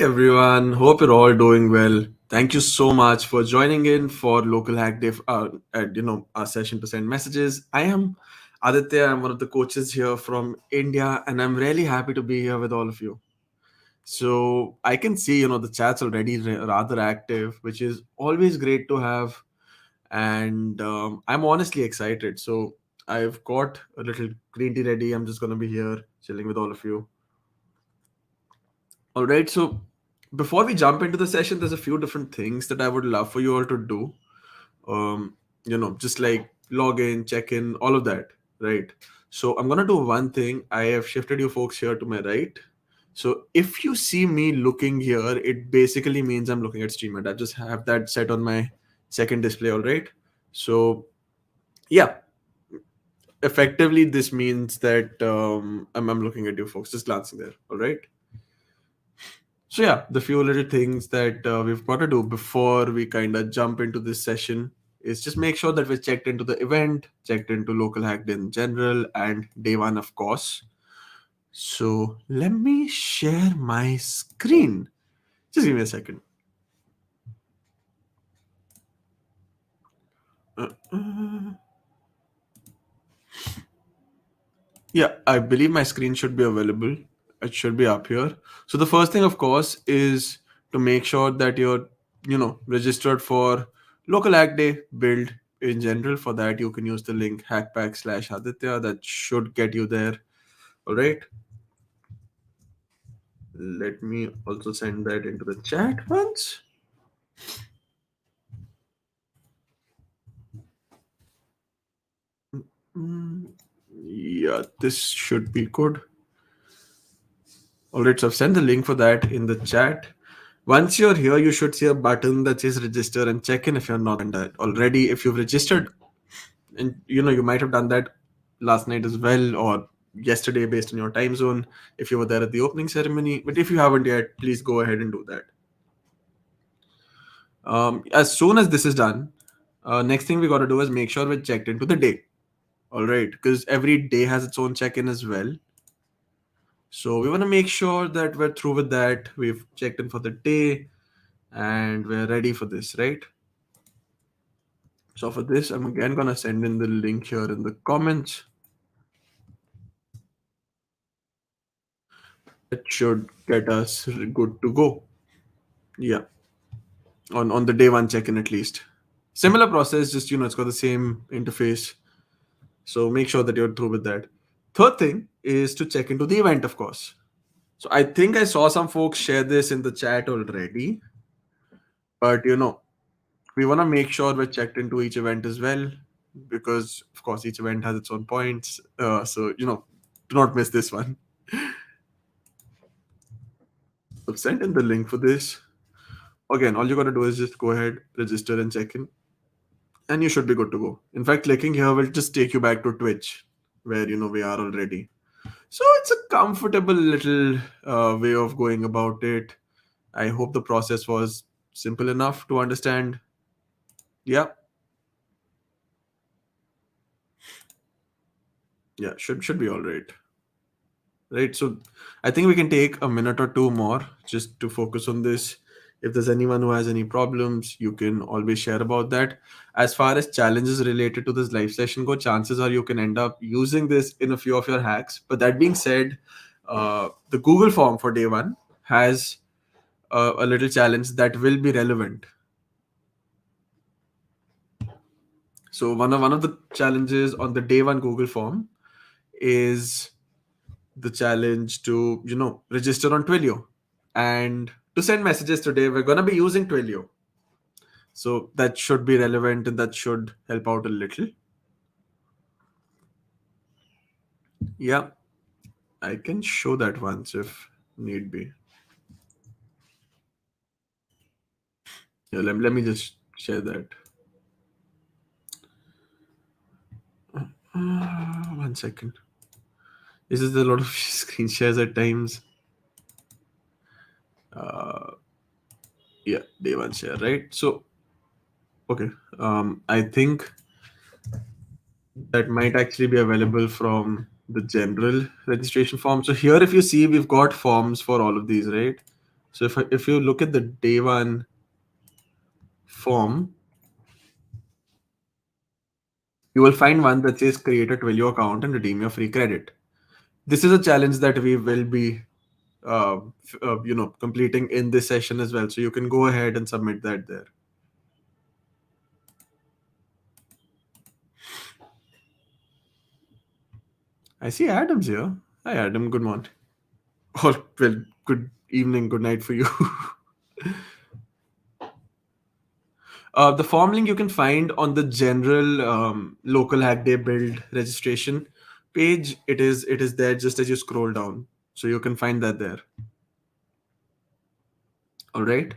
everyone, hope you're all doing well. Thank you so much for joining in for Local Hack Day, our session to send messages. I am Aditya. I'm one of the coaches here from India, and I'm really happy to be here with all of you. So I can see, the chat's already rather active, which is always great to have, and I'm honestly excited. So I've got a little green tea ready. I'm just gonna be here chilling with all of you. All right. So before we jump into the session, there's a few different things that I would love for you all to do. Just like log in, check in, all of that. Right. So I'm gonna do one thing. I have shifted you folks here to my right. So if you see me looking here, it basically means I'm looking at StreamYard. I just have that set on my second display. All right. So yeah, effectively this means that I'm looking at you folks, just glancing there. All right. So yeah, the few little things that we've got to do before we kind of jump into this session is just make sure that we're checked into the event, checked into local hacked in general, and day one, of course. So let me share my screen. Just give me a second. Yeah, I believe my screen should be available. It should be up here. So the first thing, of course, is to make sure that you're, registered for local hack day build in general. For that, you can use the link hackpack/Aditya. That should get you there. All right. Let me also send that into the chat once. Yeah, this should be good. All right, so I've sent the link for that in the chat. Once you're here, you should see a button that says register and check in if you're not done that already. If you've registered, and you might have done that last night as well or yesterday based on your time zone if you were there at the opening ceremony. But if you haven't yet, please go ahead and do that. As soon as this is done, next thing we got to do is make sure we're checked into the day. All right, because every day has its own check-in as well. So we want to make sure that we're through with that. We've checked in for the day and we're ready for this, right? So for this, I'm again going to send in the link here in the comments. That should get us good to go. Yeah. On the day one check-in at least. Similar process, just, it's got the same interface. So make sure that you're through with that. Third thing is to check into the event, of course. So I think I saw some folks share this in the chat already. But, we want to make sure we're checked into each event as well, because of course each event has its own points. So do not miss this one. I've sent in the link for this. Again, all you got to do is just go ahead, register and check in, and you should be good to go. In fact, clicking here will just take you back to Twitch where we are already. So it's a comfortable little way of going about it. I hope the process was simple enough to understand. Yeah. Yeah, should be all right. Right. So I think we can take a minute or two more just to focus on this. If there's anyone who has any problems, you can always share about that. As far as challenges related to this live session go, chances are you can end up using this in a few of your hacks. But that being said, the Google form for day one has a little challenge that will be relevant. So one of the challenges on the day one Google form is the challenge to register on Twilio. And to send messages today, we're going to be using Twilio. So that should be relevant and that should help out a little. Yeah, I can show that once if need be. Yeah, let me just share that. 1 second. This is a lot of screen shares at times. Yeah, day one share, right? So, okay. I think that might actually be available from the general registration form. So here, if you see, we've got forms for all of these, right? So if you look at the day one form, you will find one that says create a Twilio account and redeem your free credit. This is a challenge that we will be completing in this session as well. So you can go ahead and submit that there. I see Adam's here. Hi, Adam. Good morning. Or, well, good evening, good night for you. The form link you can find on the general local Hackday build registration page. It is there just as you scroll down. So you can find that there. All right.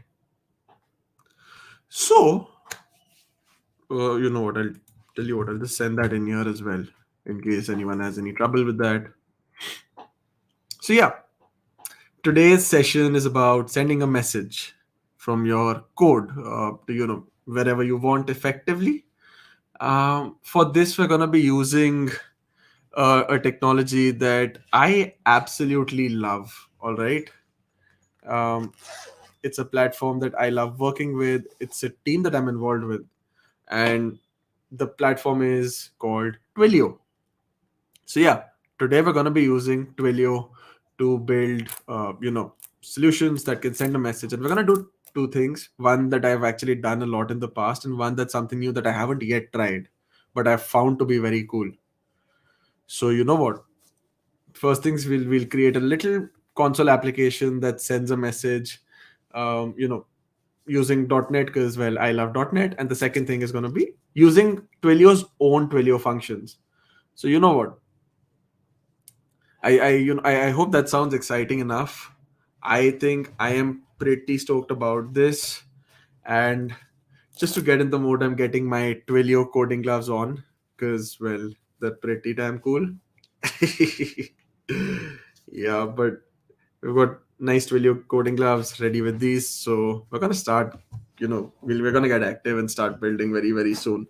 So, you know what? I'll tell you what. I'll just send that in here as well in case anyone has any trouble with that. So, yeah, today's session is about sending a message from your code to, wherever you want effectively. For this, we're going to be using a technology that I absolutely love. All right. Um, it's a platform that I love working with. It's a team that I'm involved with. And the platform is called Twilio. So yeah, today we're going to be using Twilio to build, solutions that can send a message. And we're going to do two things. One that I've actually done a lot in the past, and one that's something new that I haven't yet tried, but I've found to be very cool. So you know what? First things we'll create a little console application that sends a message, using .NET because well I love .NET, and the second thing is going to be using Twilio's own Twilio functions. So you know what? I hope that sounds exciting enough. I think I am pretty stoked about this, and just to get in the mood, I'm getting my Twilio coding gloves on because well they're pretty damn cool. Yeah, but we've got nice Twilio coding gloves ready with these, so we're gonna start. We're gonna get active and start building very very soon.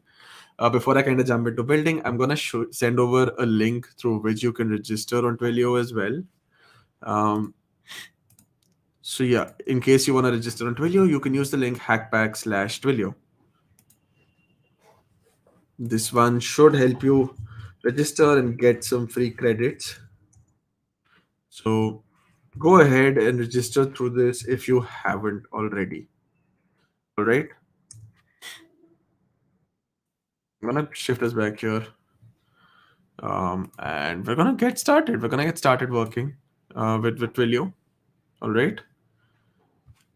Before I kind of jump into building, I'm gonna send over a link through which you can register on Twilio as well. Um, so yeah, in case you want to register on Twilio, you can use the link hackpack/Twilio. This one should help you register and get some free credits. So go ahead and register through this if you haven't already. All right. I'm gonna shift us back here, and we're gonna get started. We're gonna get started working with Twilio. All right.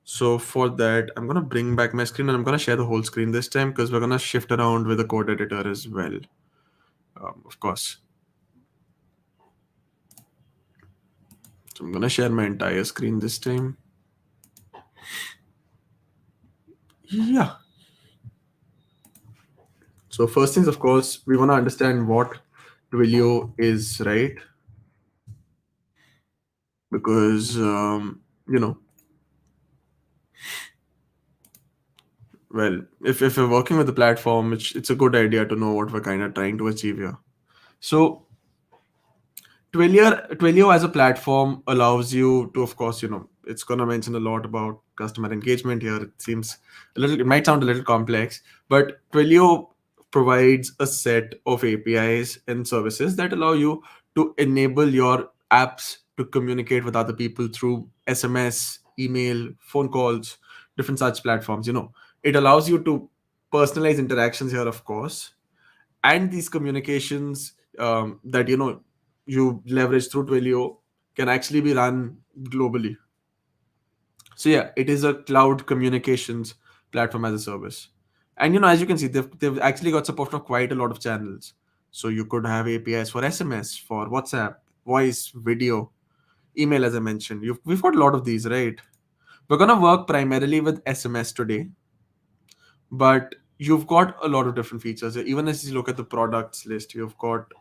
So for that, I'm gonna bring back my screen and I'm gonna share the whole screen this time because we're gonna shift around with the code editor as well. Of course. So I'm gonna share my entire screen this time. Yeah. So first things, of course, we wanna understand what Twilio is, right? Because well, if we're working with the platform, it's a good idea to know what we're kind of trying to achieve here. So Twilio as a platform allows you to, of course, it's going to mention a lot about customer engagement here. It might sound a little complex, but Twilio provides a set of APIs and services that allow you to enable your apps to communicate with other people through SMS, email, phone calls, different such platforms. It allows you to personalize interactions here, of course, and these communications that you leverage through Twilio can actually be run globally. So yeah, it is a cloud communications platform as a service. And as you can see, they've actually got support for quite a lot of channels. So you could have APIs for SMS, for WhatsApp, voice, video, email, as I mentioned. We've got a lot of these, right? We're gonna work primarily with SMS today, but you've got a lot of different features. Even as you look at the products list, you've got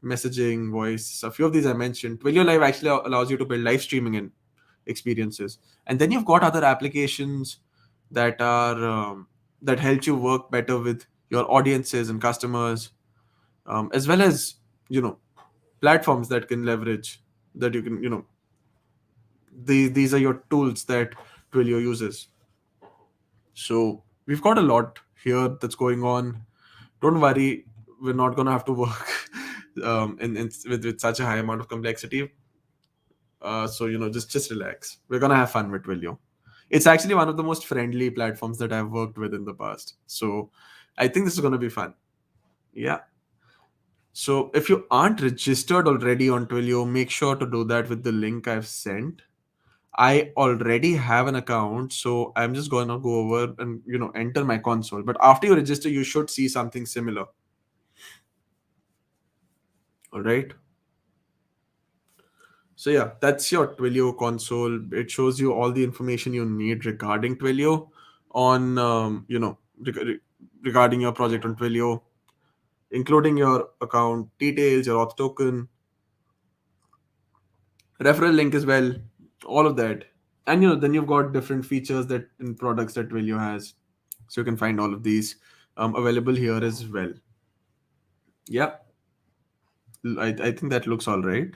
messaging, voice. A few of these I mentioned. Twilio Live actually allows you to build live streaming and experiences, and then you've got other applications that are that help you work better with your audiences and customers, as well as platforms that can leverage that you can These are your tools that Twilio uses. So we've got a lot here that's going on. Don't worry, we're not gonna have to work with such a high amount of complexity. So just relax. We're gonna have fun with Twilio. It's actually one of the most friendly platforms that I've worked with in the past. So I think this is gonna be fun. Yeah. So if you aren't registered already on Twilio, make sure to do that with the link I've sent. I already have an account, so I'm just gonna go over and enter my console. But after you register, you should see something similar. All right. So yeah, that's your Twilio console. It shows you all the information you need regarding Twilio on regarding your project on Twilio, including your account details, your auth token, referral link as well, all of that. And then you've got different features that in products that Twilio has. So you can find all of these available here as well. Yeah, I think that looks all right.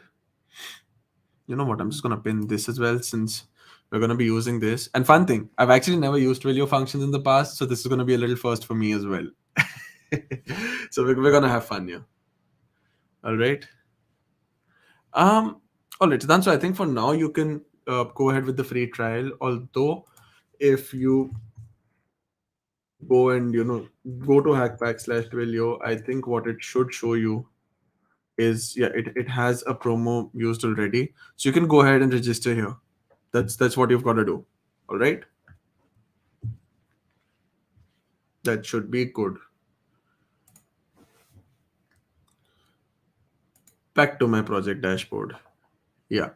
You know what? I'm just gonna pin this as well since we're gonna be using this. And fun thing, I've actually never used Twilio functions in the past, so this is gonna be a little first for me as well. So we're gonna have fun here. All right. Um. All right, done. So I think for now you can go ahead with the free trial. Although, if you go and go to hackpack/Twilio, I think what it should show you is, yeah, it has a promo used already, so you can go ahead and register here. That's what you've got to do. All right, that should be good. Back to my project dashboard. Yeah,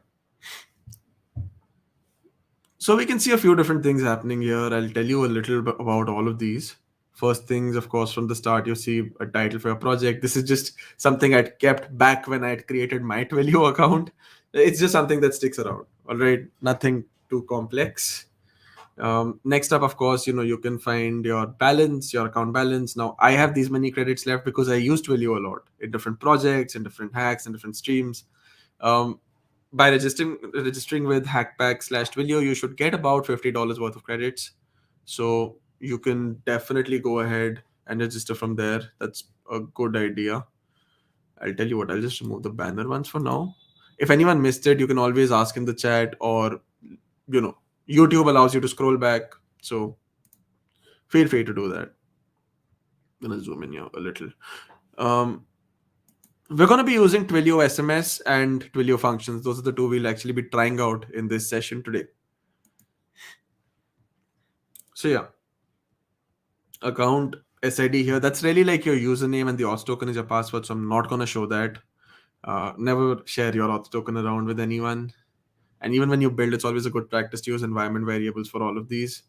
so we can see a few different things happening here. I'll tell you a little bit about all of these. First things, of course, from the start, you see a title for your project. This is just something I'd kept back when I'd created my Twilio account. It's just something that sticks around. All right, nothing too complex. Next up, of course, you can find your balance, your account balance. Now, I have these many credits left because I use Twilio a lot in different projects, in different hacks, and different streams. Um, by registering with Hackpack/Twilio, you should get about $50 worth of credits. So you can definitely go ahead and register from there. That's a good idea. I'll tell you what, I'll just remove the banner ones for now. If anyone missed it, you can always ask in the chat, or you know, YouTube allows you to scroll back. So feel free to do that. I'm gonna zoom in here a little. Um, we're gonna be using Twilio SMS and Twilio Functions. Those are the two we'll actually be trying out in this session today. So yeah, account SID here. That's really like your username, and the auth token is your password. So I'm not gonna show that. Never share your auth token around with anyone. And even when you build, it's always a good practice to use environment variables for all of these.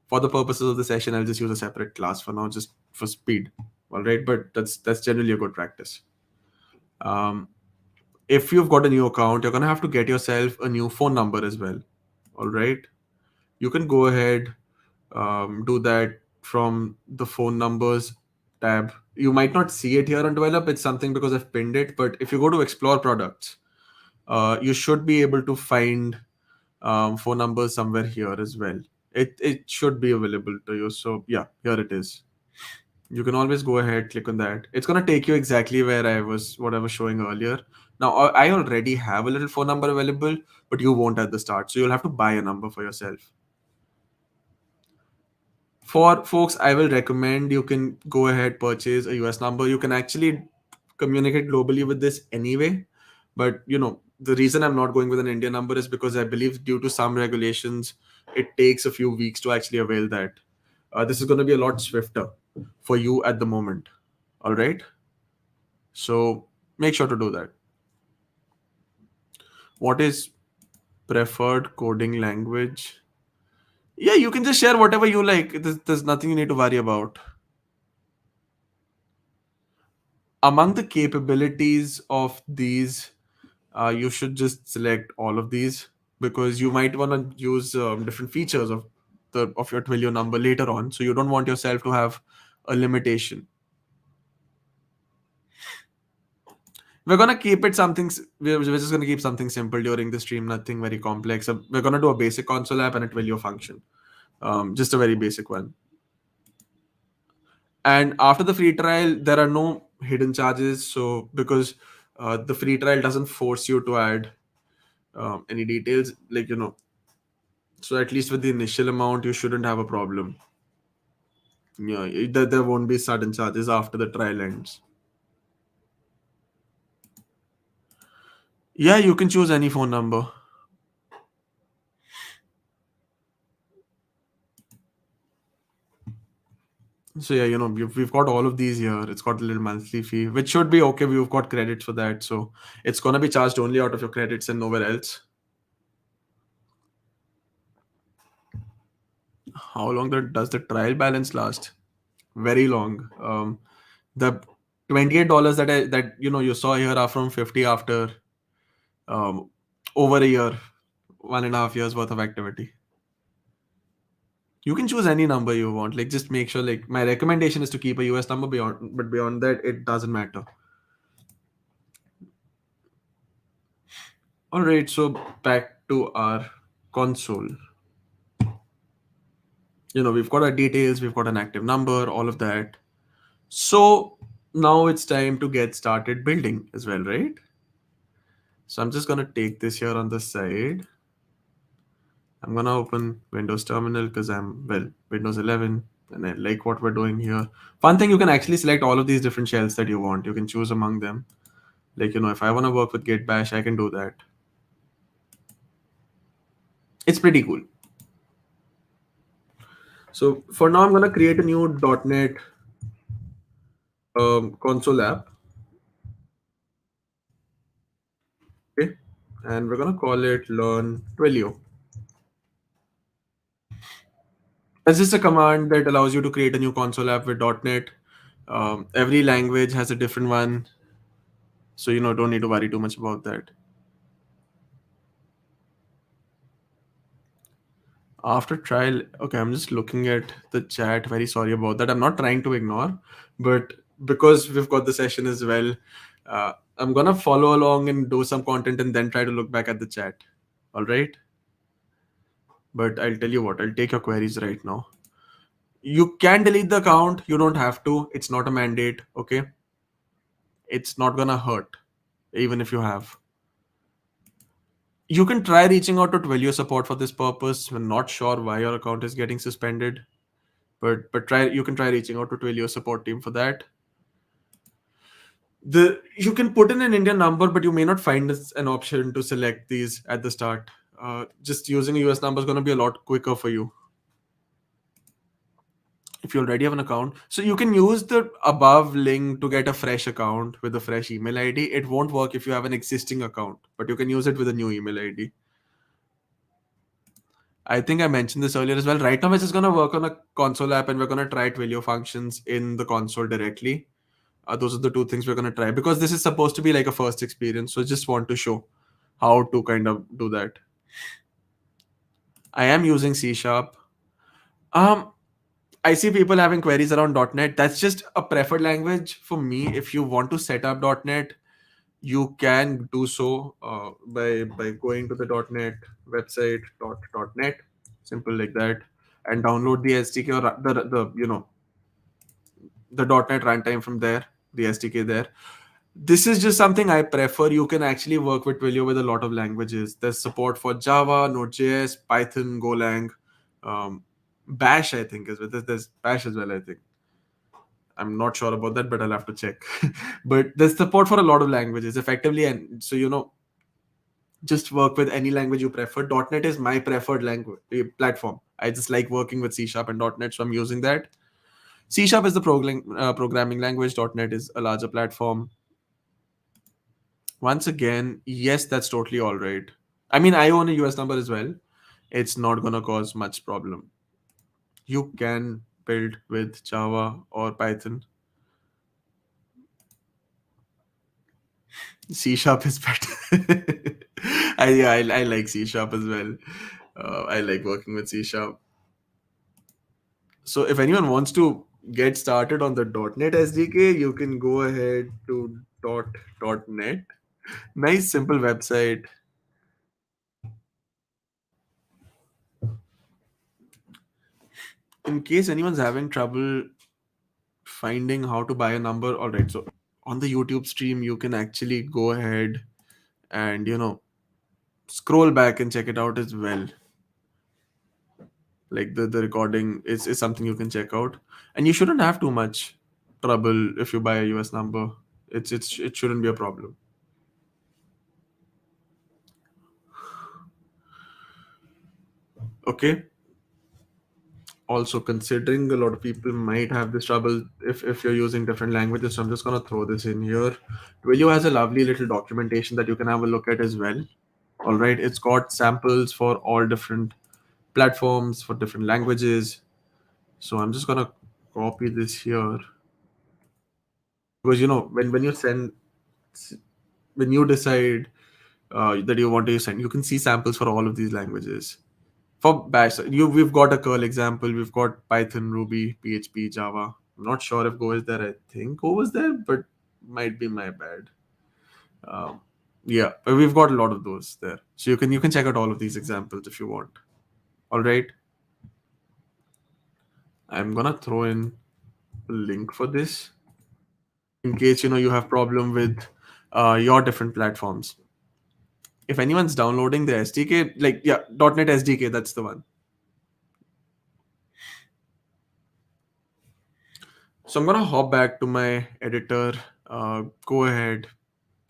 For the purposes of the session, I'll just use a separate class for now, just for speed. All right, but that's generally a good practice. If you've got a new account, you're gonna have to get yourself a new phone number as well. All right, you can go ahead, do that from the phone numbers tab. You might not see it here on develop. It's something because I've pinned it. But if you go to explore products, you should be able to find phone numbers somewhere here as well. It should be available to you. So yeah, here it is. You can always go ahead, click on that. It's gonna take you exactly where what I was showing earlier. Now I already have a little phone number available, but you won't at the start. So you'll have to buy a number for yourself. For folks, I will recommend you can go ahead, purchase a US number. You can actually communicate globally with this anyway. But the reason I'm not going with an Indian number is because I believe due to some regulations, it takes a few weeks to actually avail that. This is going to be a lot swifter for you at the moment. All right. So make sure to do that. What is preferred coding language? Yeah, you can just share whatever you like. There's nothing you need to worry about. Among the capabilities of these, you should just select all of these, because you might want to use different features of your Twilio number later on. So you don't want yourself to have a limitation. We're gonna keep it something. We're just gonna keep something simple during the stream. Nothing very complex. We're gonna do a basic console app and a Twilio function. Just a very basic one. And after the free trial, there are no hidden charges. So because the free trial doesn't force you to add any details, like so at least with the initial amount, you shouldn't have a problem. There won't be sudden charges after the trial ends. Yeah, you can choose any phone number. So yeah, we've got all of these here. It's got a little monthly fee, which should be okay. We've got credits for that, so it's gonna be charged only out of your credits and nowhere else. How long does the trial balance last? Very long. The $28 that you saw here are from 50 after um, over a year, 1.5 years worth of activity. You can choose any number you want. Like, just make sure. Like, my recommendation is to keep a US number but beyond that, it doesn't matter. All right, so back to our console. We've got our details, we've got an active number, all of that. So now it's time to get started building as well, right? So I'm just gonna take this here on the side. I'm gonna open Windows Terminal because I'm Windows 11 and I like what we're doing here. Fun thing, you can actually select all of these different shells that you want. You can choose among them. Like, if I want to work with Git Bash, I can do that. It's pretty cool. So for now, I'm gonna create a new .NET console app. Okay, and we're gonna call it Learn Twilio. That's just a command that allows you to create a new console app with .NET. Every language has a different one, so don't need to worry too much about that. After trial, okay, I'm just looking at the chat. Very sorry about that. I'm not trying to ignore, but because we've got the session as well, I'm gonna follow along and do some content and then try to look back at the chat. All right. But I'll tell you what, I'll take your queries right now. You can delete the account, you don't have to. It's not a mandate, okay? It's not gonna hurt, even if you have. You can try reaching out to Twilio support for this purpose. We're not sure why your account is getting suspended, but you can try reaching out to Twilio support team for that. You can put in an Indian number, but you may not find an option to select these at the start. Just using a US number is going to be a lot quicker for you if you already have an account. So you can use the above link to get a fresh account with a fresh email ID. It won't work if you have an existing account, but you can use it with a new email ID. I think I mentioned this earlier as well. Right now, we're just going to work on a console app and we're going to try Twilio functions in the console directly. Those are the two things we're going to try because this is supposed to be like a first experience. So just want to show how to kind of do that. I am using C Sharp. I see people having queries around .NET. That's just a preferred language for me. If you want to set up .NET, you can do so by going to the .NET website .NET, simple like that, and download the SDK or the .NET runtime from there, the SDK there. This is just something I prefer. You can actually work with Twilio with a lot of languages. There's support for Java, Node.js, Python, Golang, Bash. I think as well. There's Bash as well. I think. I'm not sure about that, but I'll have to check. But there's support for a lot of languages effectively, and so just work with any language you prefer. .NET is my preferred language platform. I just like working with C Sharp and .NET, so I'm using that. C Sharp is the programming language. .NET is a larger platform. Once again, yes, that's totally all right. I mean, I own a US number as well. It's not gonna cause much problem. You can build with Java or Python. C Sharp is better. I like C Sharp as well. I like working with C Sharp. So if anyone wants to get started on the .NET SDK, you can go ahead to Net. Nice simple website. In case anyone's having trouble finding how to buy a number, all right. So on the YouTube stream, you can actually go ahead and scroll back and check it out as well. Like the recording is something you can check out, and you shouldn't have too much trouble if you buy a US number. It shouldn't be a problem. Okay. Also, considering a lot of people might have this trouble if you're using different languages, so I'm just gonna throw this in here. Twilio has a lovely little documentation that you can have a look at as well. All right, it's got samples for all different platforms for different languages. So I'm just gonna copy this here because when you send when you decide that you want to send, you can see samples for all of these languages. For Bash, we've got a curl example. We've got Python, Ruby, PHP, Java. I'm not sure if Go is there. I think Go was there, but might be my bad. Um, yeah, but we've got a lot of those there. So you can check out all of these examples if you want. All right. I'm gonna throw in a link for this in case you have problem with your different platforms. If anyone's downloading the SDK, like yeah, .NET SDK, that's the one. So I'm gonna hop back to my editor, go ahead,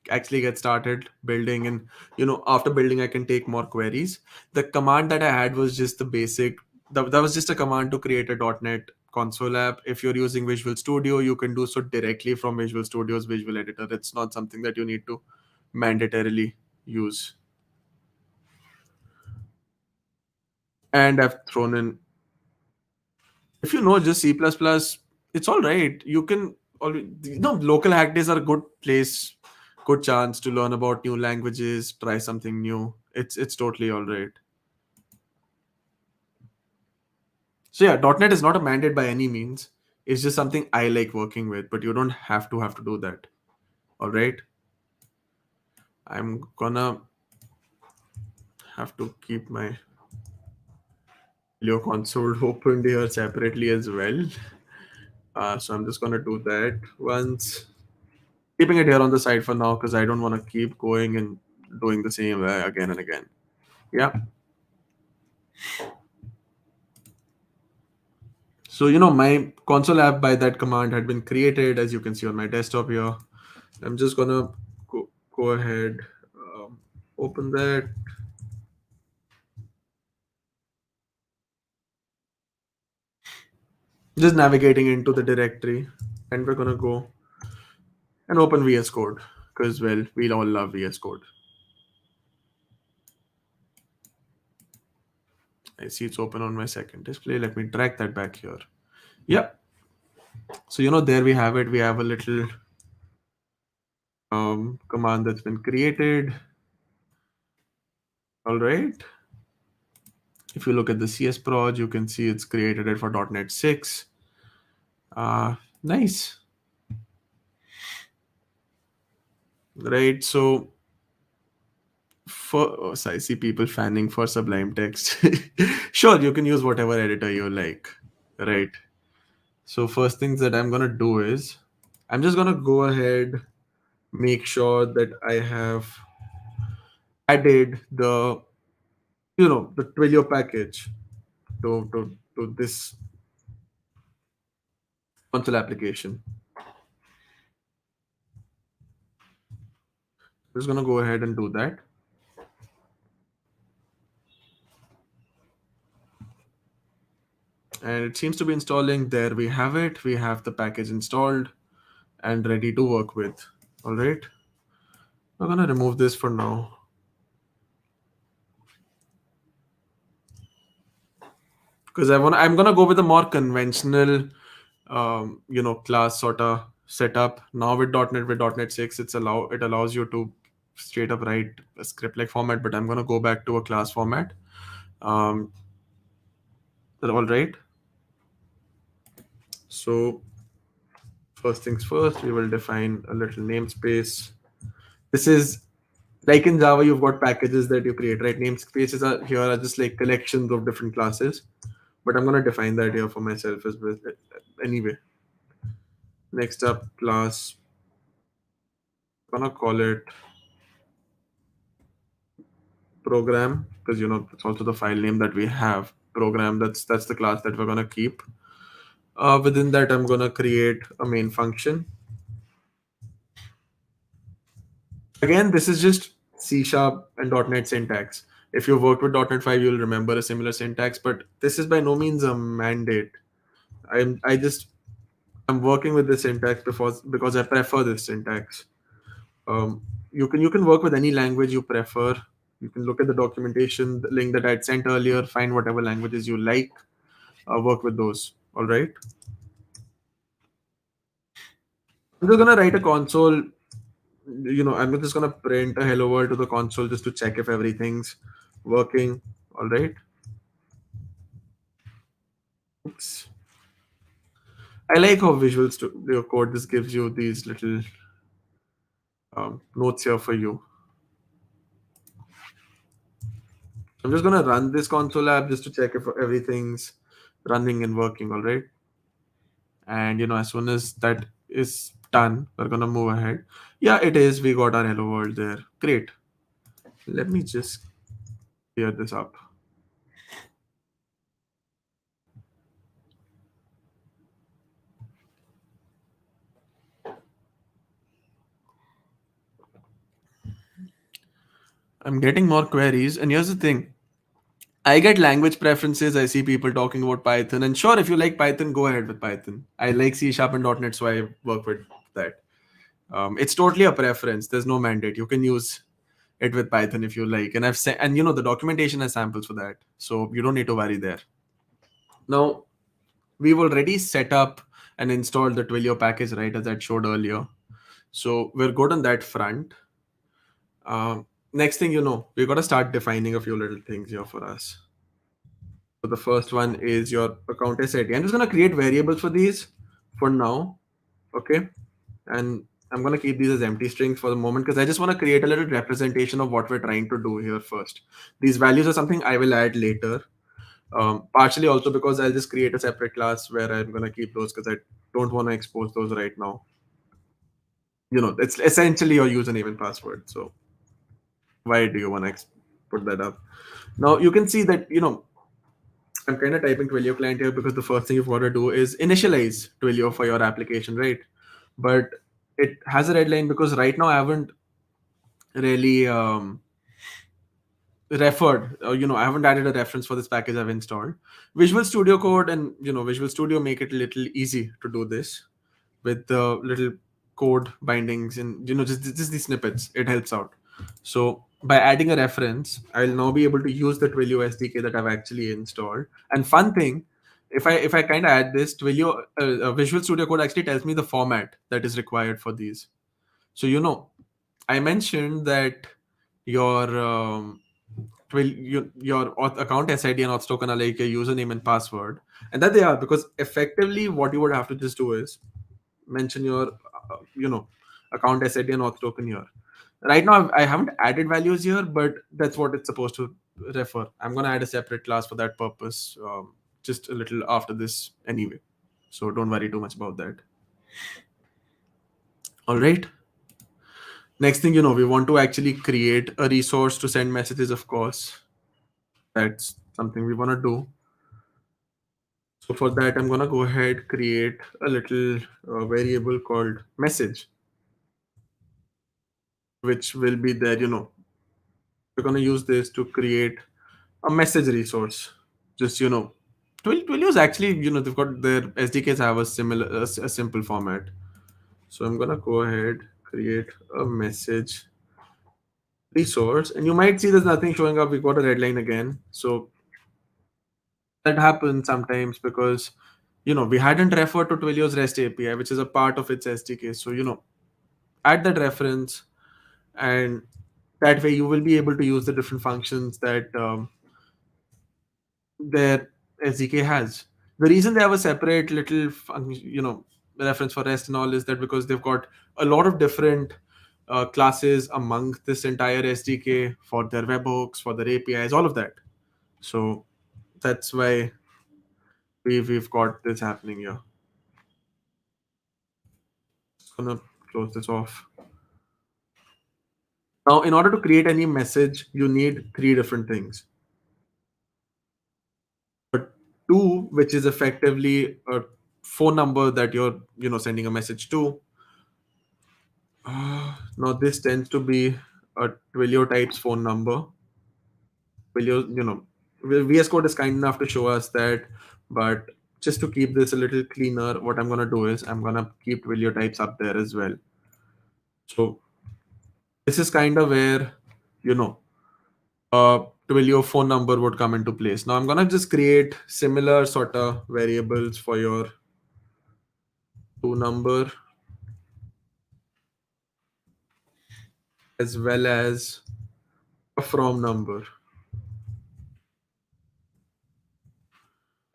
actually get started building, and after building I can take more queries. The command that I had was just the basic. That was just a command to create a .NET console app. If you're using Visual Studio, you can do so directly from Visual Studio's visual editor. It's not something that you need to mandatorily use. And I've thrown in, if you know just C++, it's all right. You can always, local hack days are a good place, good chance to learn about new languages, try something new. It's totally all right. So yeah, .NET is not a mandate by any means. It's just something I like working with, but you don't have to do that. All right. I'm gonna have to keep my Leo console opened here separately as well. So I'm just gonna do that once. Keeping it here on the side for now because I don't want to keep going and doing the same way again and again. Yeah. So my console app by that command had been created, as you can see on my desktop here. I'm just gonna go ahead, open that. Just navigating into the directory, and we're gonna go and open VS Code because we all love VS Code. I see it's open on my second display. Let me drag that back here. Yeah. So there we have it. We have a little command that's been created. All right. If you look at the CS proj, you can see it's created it for .NET 6. Nice. Right. So so I see people fanning for Sublime Text. Sure, you can use whatever editor you like. Right. So first things that I'm gonna do is I'm just gonna go ahead, make sure that I have added the Twilio package to this console application. I'm just gonna go ahead and do that. And it seems to be installing. There we have it. We have the package installed and ready to work with. All right. I'm gonna remove this for now. Because I'm gonna go with a more conventional class sort of setup. Now with .NET 6, it allows you to straight up write a script like format, but I'm gonna go back to a class format. Um, all right. So First things first, we will define a little namespace. This is like in Java, you've got packages that you create, right? Namespaces are here are just like collections of different classes, but I'm gonna define that here for myself as well. Anyway, next up, class. I'm gonna call it program because it's also the file name that we have. Program. That's the class that we're gonna keep. Within that, I'm gonna create a main function. Again, this is just C sharp and .NET syntax. If you've worked with .NET 5, you'll remember a similar syntax, but this is by no means a mandate. I'm working with this syntax because I prefer this syntax. Um, you can work with any language you prefer. You can look at the documentation, the link that I'd sent earlier, find whatever languages you like, work with those. All right. I'm just gonna write a console. I'm just gonna print a hello world to the console just to check if everything's working. All right. Oops. I like how Visual Studio Code this gives you these little notes here for you. I'm just gonna run this console app just to check if everything's running and working. All right. And as soon as that is done, we're gonna move ahead. Yeah, it is. We got our hello world there. Great. Let me just clear this up. I'm getting more queries, and here's the thing. I get language preferences. I see people talking about Python, and sure, if you like Python, go ahead with Python. I like C Sharp and .NET, so I work with that. It's totally a preference. There's no mandate. You can use it with Python if you like, and I've said, and the documentation has samples for that, so you don't need to worry there. Now, we've already set up and installed the Twilio package, right, as I showed earlier. So we're good on that front. Next thing we've got to start defining a few little things here for us. So the first one is your account SID. I'm just going to create variables for these for now. Okay. And I'm going to keep these as empty strings for the moment because I just want to create a little representation of what we're trying to do here first. These values are something I will add later. Partially also because I'll just create a separate class where I'm going to keep those because I don't want to expose those right now. It's essentially your username and password. So why do you want to put that up? Now you can see that, I'm kind of typing Twilio client here because the first thing you've got to do is initialize Twilio for your application, right? But it has a red line because right now I haven't really referred, I haven't added a reference for this package I've installed. Visual Studio Code and, Visual Studio make it a little easy to do this with the little code bindings and, just these snippets. It helps out. So by adding a reference, I'll now be able to use the Twilio SDK that I've actually installed. And fun thing, if I kind of add this, Twilio Visual Studio Code actually tells me the format that is required for these. So I mentioned that your your account SID and auth token are like your username and password, and that they are because effectively what you would have to just do is mention your account SID and auth token here. Right now I haven't added values here, but that's what it's supposed to refer. I'm going to add a separate class for that purpose just a little after this anyway, so don't worry too much about that. All right, next thing we want to actually create a resource to send messages. Of course, that's something we want to do. So for that, I'm going to go ahead, create a little variable called message, which will be there. We're going to use this to create a message resource. Just, Twilio is actually, they've got their SDKs have a similar, a simple format. So I'm going to go ahead, create a message resource. And you might see there's nothing showing up. We got a red line again. So that happens sometimes because we hadn't referred to Twilio's REST API, which is a part of its SDK. So add that reference, and that way you will be able to use the different functions that their SDK has. The reason they have a separate little reference for REST and all is that because they've got a lot of different classes among this entire SDK for their webhooks, for their APIs, all of that. So that's why we've got this happening here. Just gonna close this off. Now, in order to create any message, you need three different things. But two, which is effectively a phone number that you're sending a message to. Now this tends to be a Twilio types phone number. Twilio, VS Code is kind enough to show us that, but just to keep this a little cleaner, what I'm gonna do is I'm gonna keep Twilio types up there as well. So this is kind of where Twilio phone number would come into place. Now I'm gonna just create similar sort of variables for your to number as well as a from number.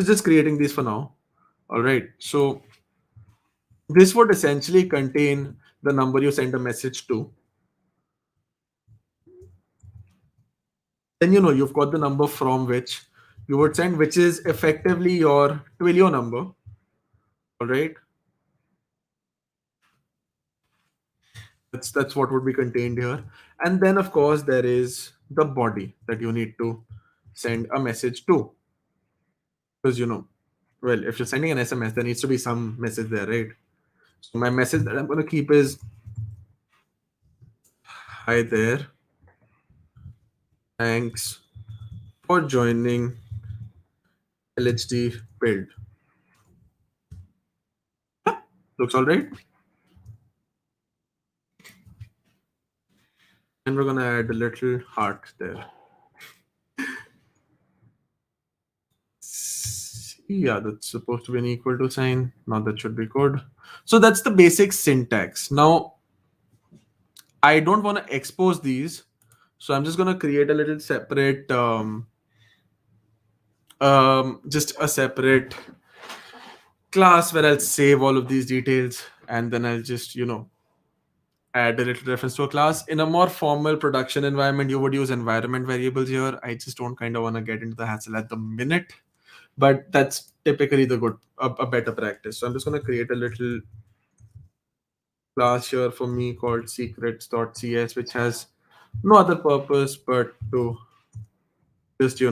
Just creating these for now. All right. So this would essentially contain the number you send a message to. Then you've got the number from which you would send, which is effectively your Twilio number. All right. That's what would be contained here. And then of course there is the body that you need to send a message to. Because well, if you're sending an SMS, there needs to be some message there, right? So my message that I'm gonna keep is hi there. Thanks for joining LHD build. Looks all right. And we're gonna add a little heart there. Yeah, that's supposed to be an equal to sign. Now that should be good. So that's the basic syntax. Now, I don't want to expose these. So I'm just gonna create a little separate, just a separate class where I'll save all of these details and then I'll just, add a little reference to a class. In a more formal production environment, you would use environment variables here. I just don't kind of want to get into the hassle at the minute, but that's typically a better practice. So I'm just going to create a little class here for me called secrets.cs, which has no other purpose but to just,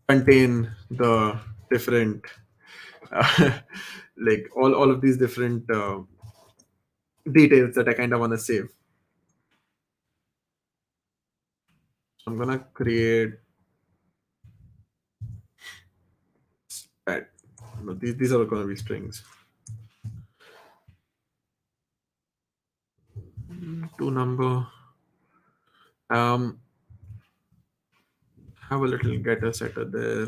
contain the different, like all of these different details that I kind of want to save. So I'm gonna create these are gonna be strings. To number. Have a little getter setter there.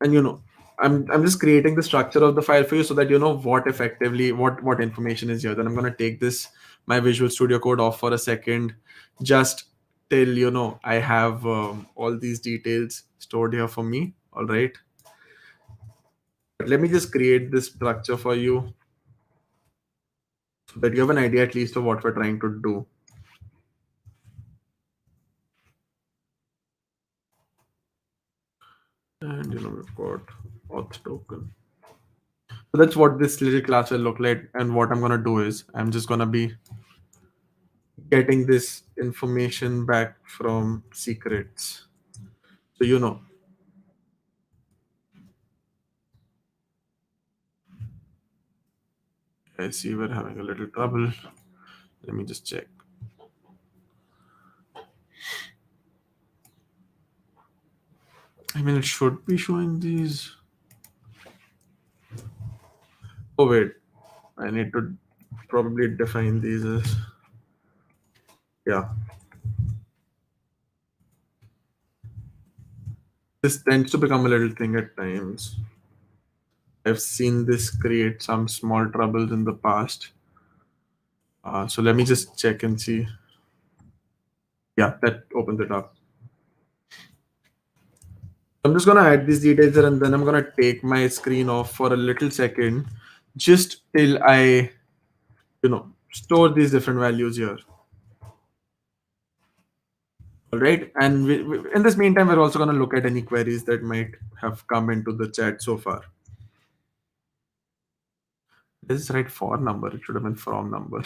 And I'm just creating the structure of the file for you so that you know what effectively what information is here. Then I'm gonna take this my Visual Studio Code off for a second, just till I have all these details stored here for me. All right. But let me just create this structure for you so that you have an idea at least of what we're trying to do. And we've got auth token. So that's what this little class will look like. And what I'm gonna do is I'm just gonna be getting this information back from secrets. So I see we're having a little trouble. Let me just check. I mean, it should be showing these. Oh wait, I need to probably define these as, yeah. This tends to become a little thing at times. I've seen this create some small troubles in the past. So let me just check and see. Yeah, that opens it up. I'm just gonna add these details there, and then I'm gonna take my screen off for a little second, just till I, store these different values here. All right, and in this meantime, we're also gonna look at any queries that might have come into the chat so far. This is right for number. It should have been from number.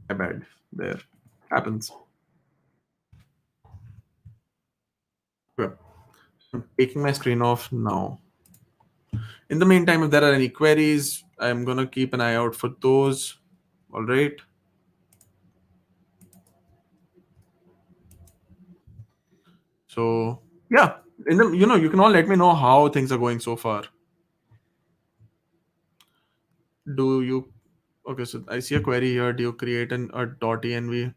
My bad. There happens. Okay. I'm taking my screen off now. In the meantime, if there are any queries, I'm gonna keep an eye out for those. All right. So yeah, in the you can all let me know how things are going so far. Do you? Okay, so I see a query here. Do you create a .env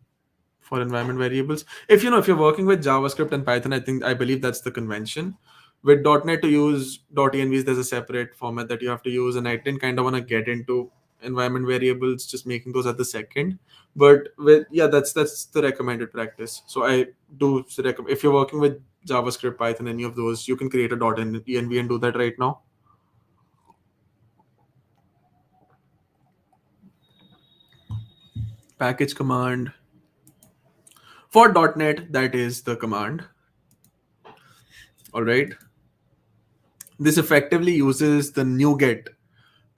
for environment variables? If you're working with JavaScript and Python, I believe that's the convention. With .NET, to use .envs, there's a separate format that you have to use, and I didn't kind of want to get into environment variables, just making those at the second. But that's the recommended practice. So I do recommend, if you're working with JavaScript, Python, any of those, you can create a .env and do that right now. Package command for .NET, that is the command. All right. This effectively uses the NuGet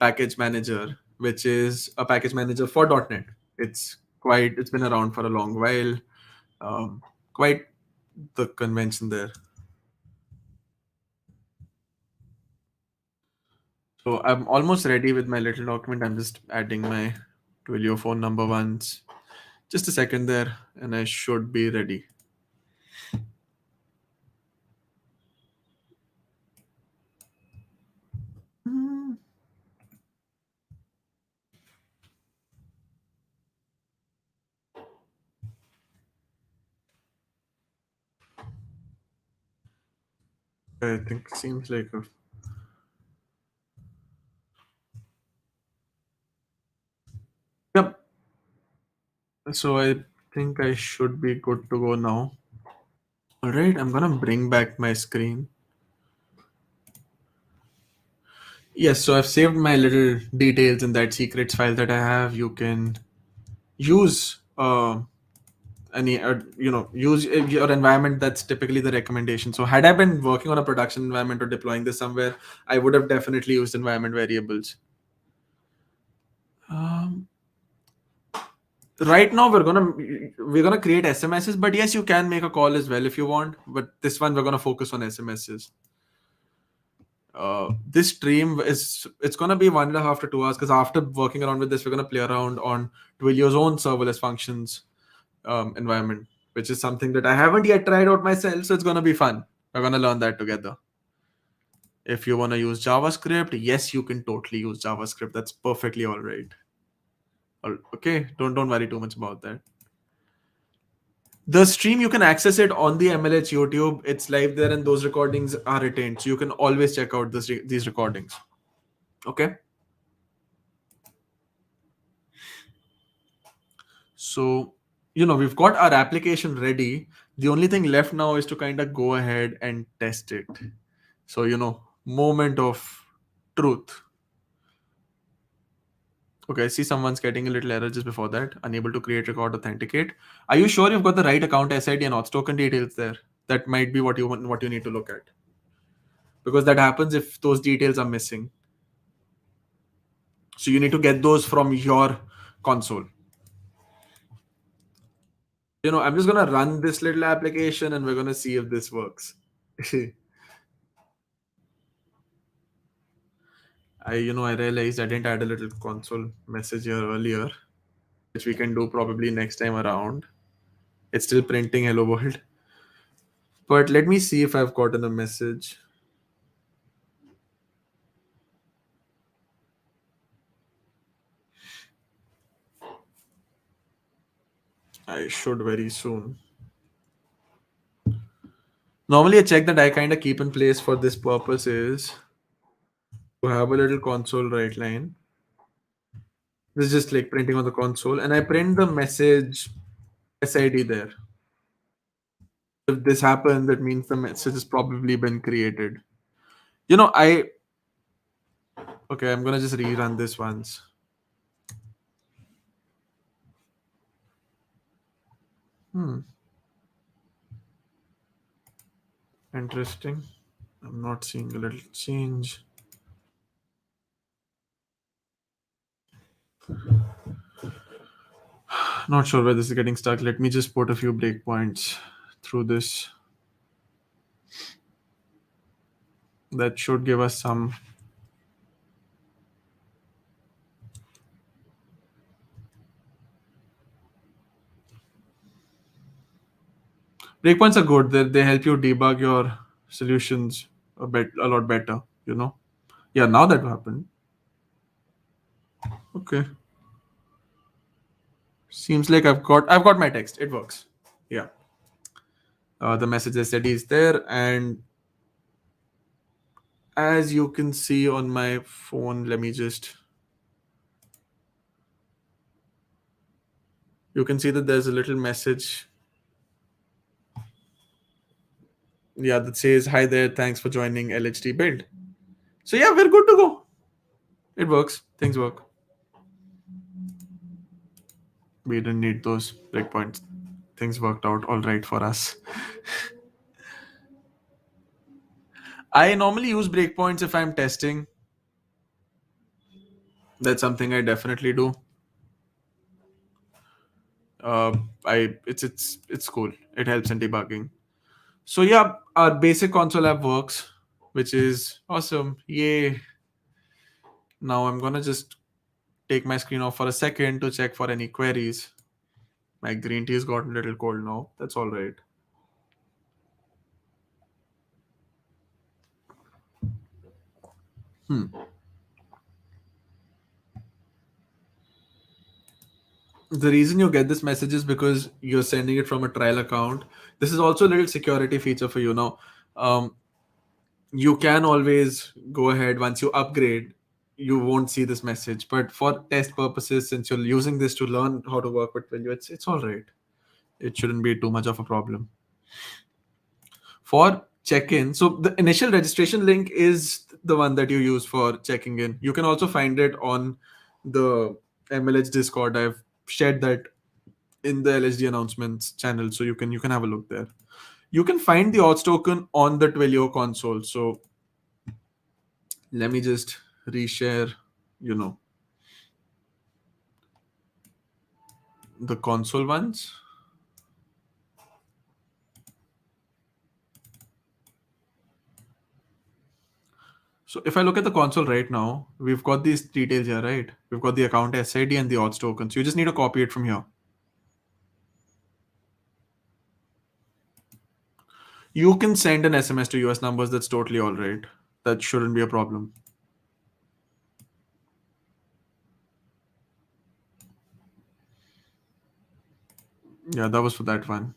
package manager, which is a package manager for .NET. It's been around for a long while. Quite the convention there. So I'm almost ready with my little document. I'm just adding my Twilio phone number once. Just a second there, and I should be ready. I think it seems like a yep. So I think I should be good to go now. All right, I'm gonna bring back my screen. Yes, so I've saved my little details in that secrets file that I have. You can use use your environment. That's typically the recommendation. So had I been working on a production environment or deploying this somewhere, I would have definitely used environment variables. Um, right now we're gonna create SMSs, but yes, you can make a call as well if you want. But this one we're gonna focus on SMSs. This stream it's gonna be 1.5 to 2 hours, because after working around with this, we're gonna play around on Twilio's own serverless functions environment, which is something that I haven't yet tried out myself. So it's gonna be fun. We're gonna learn that together. If you wanna use JavaScript, yes, you can totally use JavaScript. That's perfectly all right. Okay, don't worry too much about that. The stream, you can access it on the MLH YouTube. It's live there, and those recordings are retained, so you can always check out these recordings. Okay. So, we've got our application ready. The only thing left now is to kind of go ahead and test it. So, moment of truth. Okay, I see someone's getting a little error just before that. Unable to create, record, authenticate. Are you sure you've got the right account SID and auth token details there? That might be what you need to look at. Because that happens if those details are missing. So you need to get those from your console. I'm just gonna run this little application and we're gonna see if this works. I realized I didn't add a little console message here earlier, which we can do probably next time around. It's still printing hello world. But let me see if I've gotten a message. I should very soon. Normally, a check that I kind of keep in place for this purpose is to have a little console write line. This is just like printing on the console, and I print the message SID there. if this happened, that means the message has probably been created. You know, I okay, I'm gonna just rerun this once. Interesting. I'm not seeing a little change. Not sure where this is getting stuck. Let me just put a few breakpoints through this. That should give us some. Breakpoints are good. They help you debug your solutions a lot better. You know. Yeah. Now that happened. Okay. Seems like I've got my text. It works. Yeah. The message I said is there, and as you can see on my phone, let me just. You can see that there's a little message. Yeah, that says, "Hi there, thanks for joining LHT build." So yeah, we're good to go. It works. Things work. We didn't need those breakpoints. Things worked out all right for us. I normally use breakpoints if I'm testing. That's something I definitely do. It's cool. It helps in debugging. So yeah, our basic console app works, which is awesome. Yay! Now I'm gonna just take my screen off for a second to check for any queries. My green tea has gotten a little cold now. That's all right. The reason you get this message is because you're sending it from a trial account. This is also a little security feature for you now. Um, you can always go ahead once you upgrade. You won't see this message, but for test purposes, since you're using this to learn how to work with Twilio, it's all right. It shouldn't be too much of a problem. For check-in, so the initial registration link is the one that you use for checking in. You can also find it on the MLH Discord. I've shared that in the LHD announcements channel, so you can have a look there. You can find the odds token on the Twilio console. So let me just reshare, you know, the console ones. So if I look at the console right now, we've got these details here, right? We've got the account SID and the odds token. So you just need to copy it from here. You can send an SMS to US numbers. That's totally all right. That shouldn't be a problem. Yeah, that was for that one.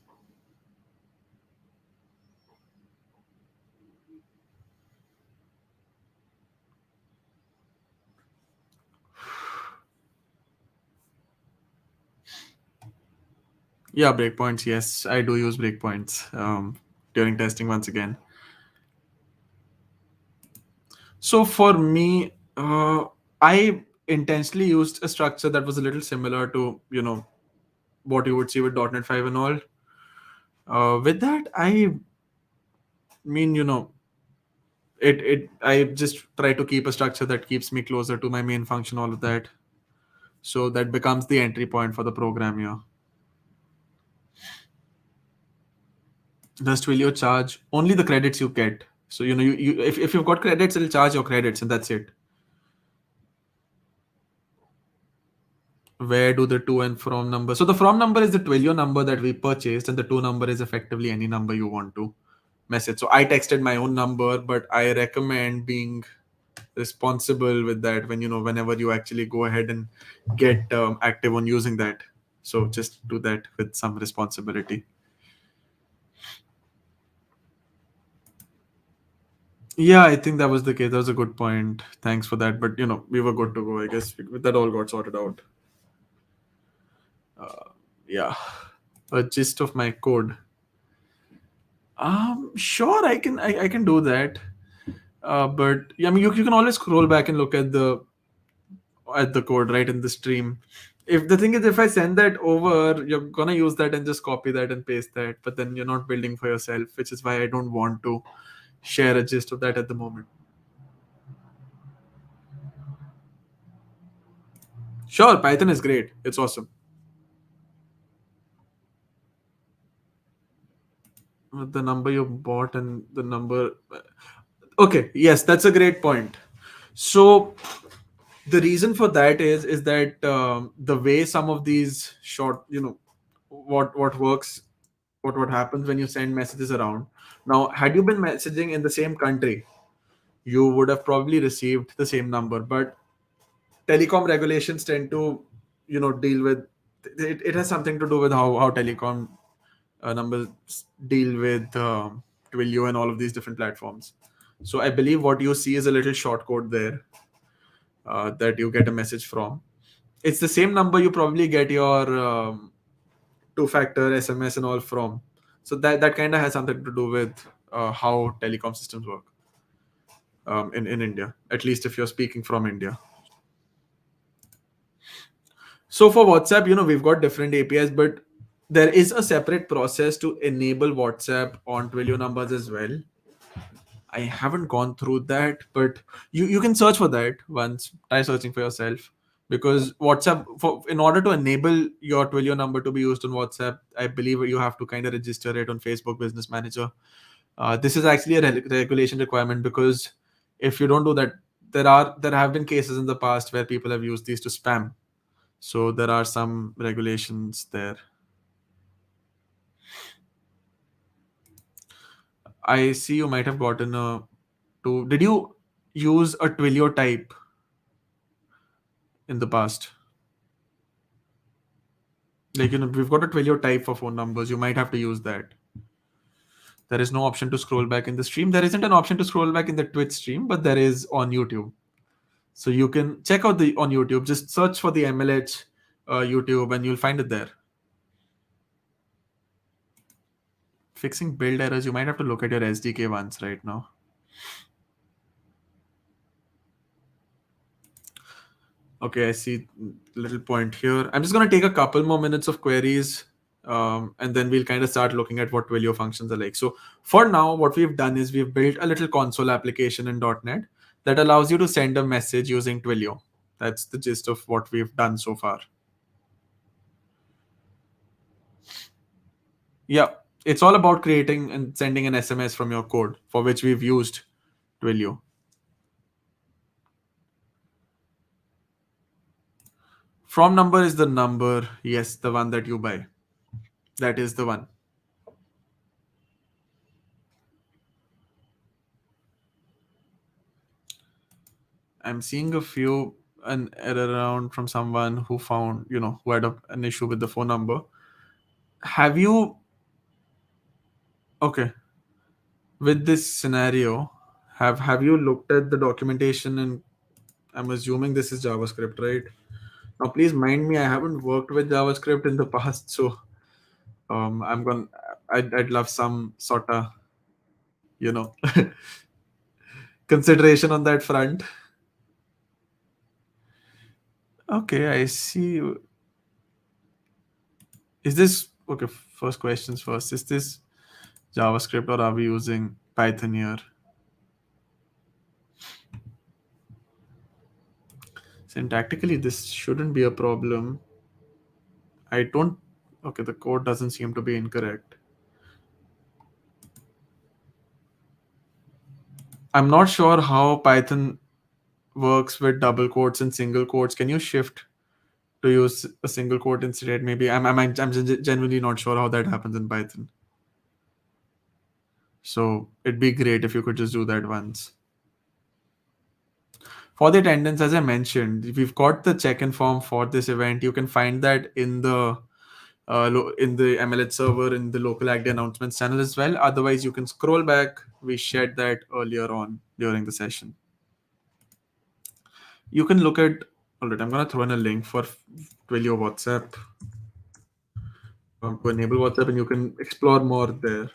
Yeah, breakpoints. Yes, I do use breakpoints during testing once again. So for me, I intentionally used a structure that was a little similar to, what you would see with .NET 5 and all. With that, I mean, I just try to keep a structure that keeps me closer to my main function, all of that. So that becomes the entry point for the program here. Does Twilio charge only the credits you get? So if you've got credits, it'll charge your credits, and that's it. Where do the to and from number? So the from number is the Twilio number that we purchased, and the to number is effectively any number you want to message. So I texted my own number, but I recommend being responsible with that whenever you actually go ahead and get active on using that. So just do that with some responsibility. Yeah, I think that was the case. That was a good point. Thanks for that. But we were good to go. I guess that all got sorted out. Yeah, a gist of my code. Sure, I can do that. But yeah, I mean, you can always scroll back and look at the code right in the stream. If the thing is, if I send that over, you're gonna use that and just copy that and paste that, but then you're not building for yourself, which is why I don't want to share a gist of that at the moment. Sure, Python is great. It's awesome. The number you bought and the number. Okay, yes, that's a great point. So the reason for that is that the way some of these short, what works, what happens when you send messages around. Now, had you been messaging in the same country, you would have probably received the same number. But telecom regulations tend to, deal with it has something to do with how telecom numbers deal with Twilio and all of these different platforms. So I believe what you see is a little short code there that you get a message from. It's the same number you probably get your two-factor SMS and all from. So that kind of has something to do with how telecom systems work in India, at least if you're speaking from India. So for WhatsApp, we've got different APIs, but there is a separate process to enable WhatsApp on Twilio numbers as well. I haven't gone through that, but you can search for that once. Try searching for yourself because WhatsApp, in order to enable your Twilio number to be used on WhatsApp, I believe you have to kind of register it on Facebook Business Manager. This is actually a regulation requirement because if you don't do that, there have been cases in the past where people have used these to spam. So there are some regulations there. I see you might have gotten a to. Did you use a Twilio type in the past? Like, we've got a Twilio type for phone numbers. You might have to use that. There is no option to scroll back in the stream. There isn't an option to scroll back in the Twitch stream, but there is on YouTube. So you can check out the on YouTube. Just search for the MLH YouTube, and you'll find it there. Fixing build errors. You might have to look at your SDK once right now. Okay, I see little point here. I'm just going to take a couple more minutes of queries, and then we'll kind of start looking at what Twilio functions are like. So for now, what we've done is we've built a little console application in .NET that allows you to send a message using Twilio. That's the gist of what we've done so far. Yeah, it's all about creating and sending an SMS from your code, for which we've used Twilio. From number is the number, yes, the one that you buy. That is the one. I'm seeing an error around from someone who found, who had an issue with the phone number. Have you, okay, with this scenario, have you looked at the documentation? And I'm assuming this is JavaScript, right? Now, please mind me, I haven't worked with JavaScript in the past, so I'm going. I'd love some sort of, you know, consideration on that front. Okay, I see. Is this okay? First questions first. Is this JavaScript or are we using Python here? Syntactically, this shouldn't be a problem. I don't. Okay, the code doesn't seem to be incorrect. I'm not sure how Python works with double quotes and single quotes. Can you shift to use a single quote instead? Maybe I'm genuinely not sure how that happens in Python. So it'd be great if you could just do that once. For the attendance, as I mentioned, we've got the check-in form for this event. You can find that in the MLH server in the local ACD announcements channel as well. Otherwise, you can scroll back. We shared that earlier on during the session. You can look at. All right, I'm gonna throw in a link for Twilio WhatsApp to enable WhatsApp, and you can explore more there.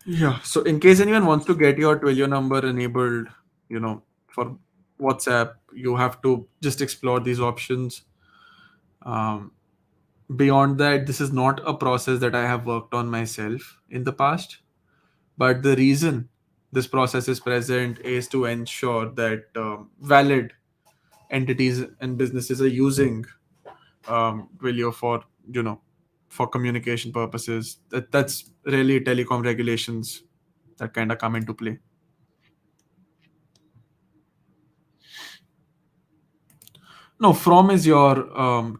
Yeah. So in case anyone wants to get your Twilio number enabled, for WhatsApp, you have to just explore these options. Um, Beyond that, this is not a process that I have worked on myself in the past. But the reason this process is present is to ensure that valid entities and businesses are using Twilio you know for communication purposes. That's really telecom regulations that kind of come into play. No, from is your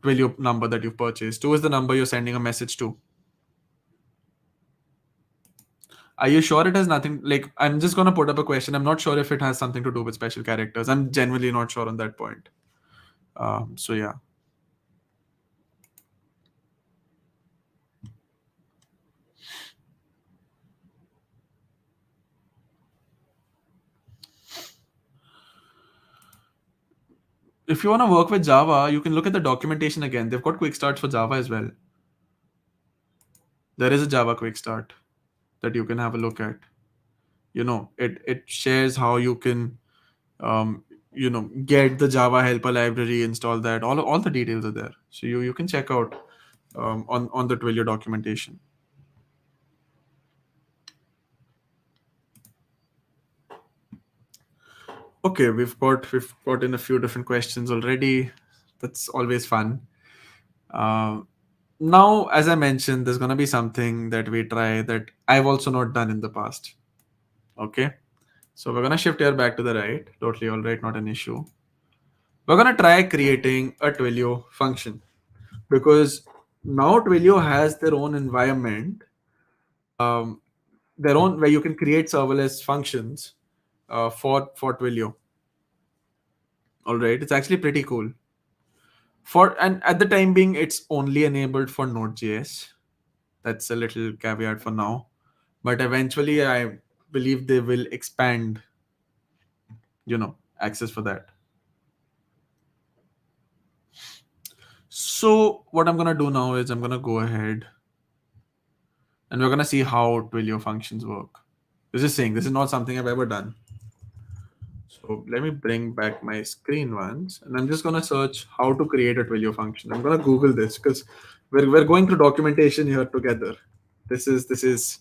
Twilio number that you've purchased. To is the number you're sending a message to. Are you sure it has nothing? Like, I'm just gonna put up a question. I'm not sure if it has something to do with special characters. I'm genuinely not sure on that point. So yeah. If you want to work with Java, you can look at the documentation again. They've got quick starts for Java as well. There is a Java quick start that you can have a look at. It shares how you can um, get the Java helper library, install that. All the details are there. So you can check out on the Twilio documentation. Okay, we've got in a few different questions already. That's always fun. Uh, Now, as I mentioned, there's gonna be something that we try that I've also not done in the past. Okay, so we're gonna shift here back to the right. Totally all right, not an issue. We're gonna try creating a Twilio function because now Twilio has their own environment, um, their own where you can create serverless functions for Twilio. All right, it's actually pretty cool. And at the time being, it's only enabled for Node.js. That's a little caveat for now, but eventually, I believe they will expand, access for that. So what I'm gonna do now is I'm gonna go ahead and we're gonna see how Twilio functions work. This is saying this is not something I've ever done. So let me bring back my screen once, and I'm just gonna search how to create a Twilio function. I'm gonna Google this because we're going through documentation here together. This is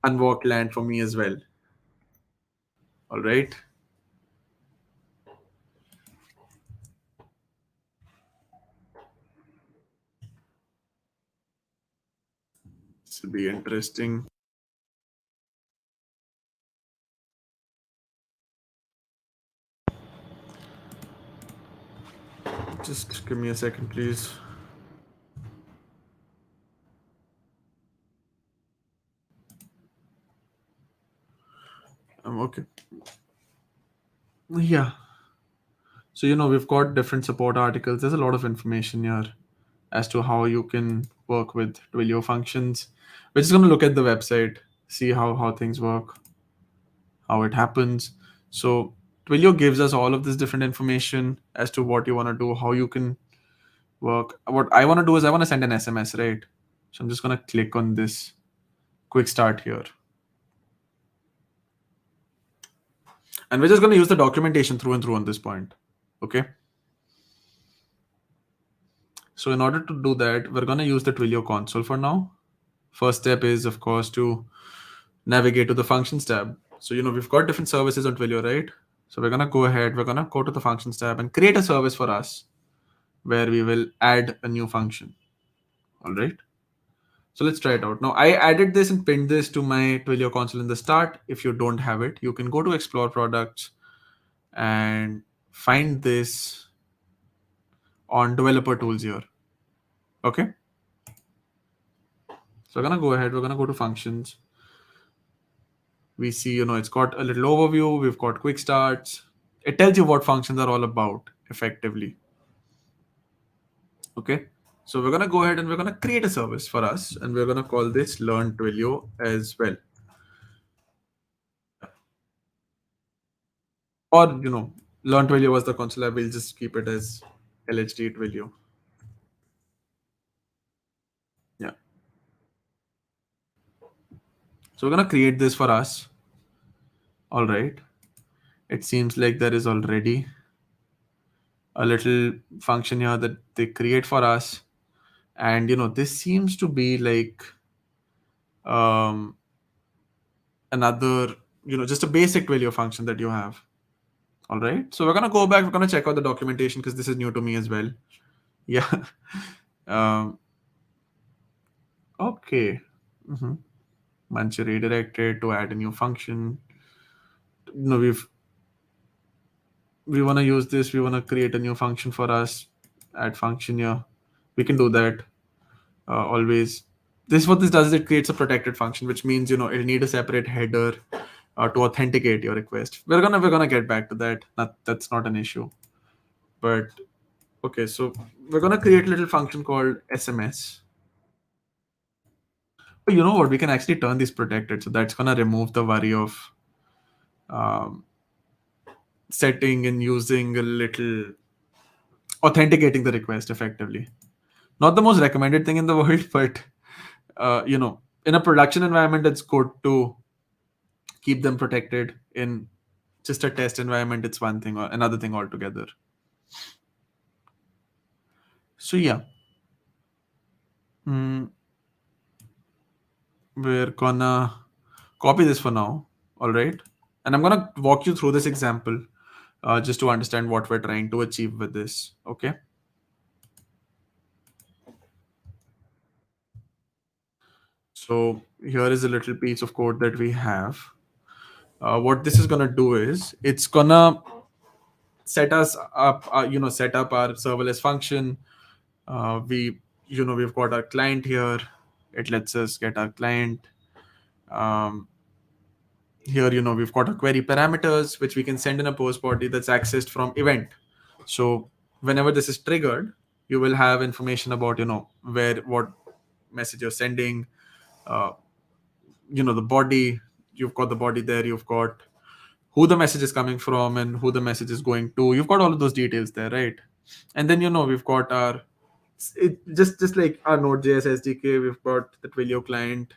unwalked land for me as well. All right. This will be interesting. Just give me a second, please. Okay. Yeah. So, we've got different support articles. There's a lot of information here as to how you can work with Twilio functions. We're just going to look at the website, see how things work, how it happens. So, Twilio gives us all of this different information as to what you want to do, how you can work. What I want to do is I want to send an SMS, right? So, I'm just going to click on this quick start here. And we're just going to use the documentation through and through on this point. Okay. So in order to do that, we're going to use the Twilio console for now. First step is, of course, to navigate to the functions tab. So, we've got different services on Twilio, right? So we're going to go ahead, we're going to go to the functions tab and create a service for us where we will add a new function. All right. So let's try it out. Now, I added this and pinned this to my Twilio console in the start. If you don't have it, you can go to Explore Products and find this on Developer Tools here. Okay. So we're going to go ahead, we're going to go to Functions. We see, it's got a little overview. We've got quick starts. It tells you what functions are all about effectively. Okay. So we're going to go ahead and we're going to create a service for us. And we're going to call this Learn Twilio as well. Or, Learn Twilio was the console. I will just keep it as LHD Twilio. Yeah. So we're gonna create this for us. All right. It seems like there is already a little function here that they create for us. And this seems to be like um, another, just a basic Twilio function that you have. All right. So we're gonna go back. We're gonna check out the documentation because this is new to me as well. Yeah. um, okay. Mm-hmm. Once you redirected to add a new function, we want to use this. We want to create a new function for us. Add function here. We can do that always. This what this does is it creates a protected function, which means it'll need a separate header to authenticate your request. We're gonna get back to that. That's not an issue. But okay, so we're gonna create a little function called SMS. But you know what? We can actually turn these protected, so that's gonna remove the worry of um, setting and using a little authenticating the request effectively. Not the most recommended thing in the world, but in a production environment, it's good to keep them protected. In just a test environment, it's one thing or another thing altogether. So yeah, we're gonna copy this for now. All right, and I'm gonna walk you through this example just to understand what we're trying to achieve with this. Okay. So here is a little piece of code that we have. What this is gonna do is it's gonna set us up, set up our serverless function. We've got our client here. It lets us get our client. Here, we've got our query parameters, which we can send in a post body that's accessed from event. So whenever this is triggered, you will have information about, what message you're sending, the body. You've got the body there. You've got who the message is coming from and who the message is going to. You've got all of those details there, right? And then we've got our just like our Node.js SDK. We've got the Twilio client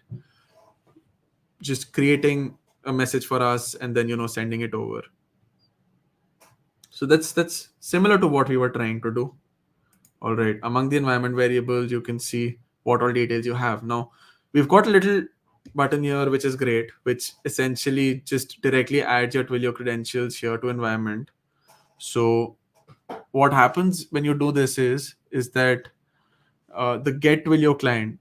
just creating a message for us and then sending it over. So that's similar to what we were trying to do. All right. Among the environment variables, you can see what all details you have. Now we've got a little button here, which is great, which essentially just directly adds your Twilio credentials here to environment. So what happens when you do this is that the get Twilio client,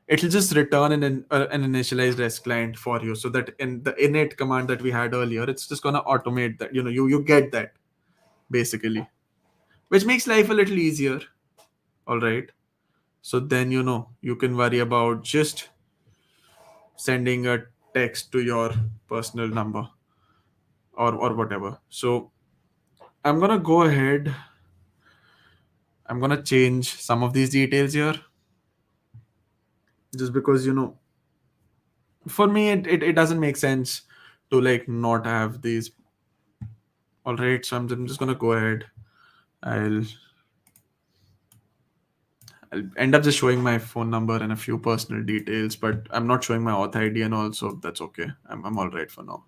it'll just return an initialized REST client for you, so that in the init command that we had earlier, it's just gonna automate that. You get that basically, which makes life a little easier. All right. So then you can worry about just sending a text to your personal number or whatever. So I'm gonna go ahead. I'm gonna change some of these details here, just because for me it doesn't make sense to like not have these. All right, so I'm just gonna go ahead. I'll end up just showing my phone number and a few personal details, but I'm not showing my auth ID and all, so that's okay. I'm all right for now.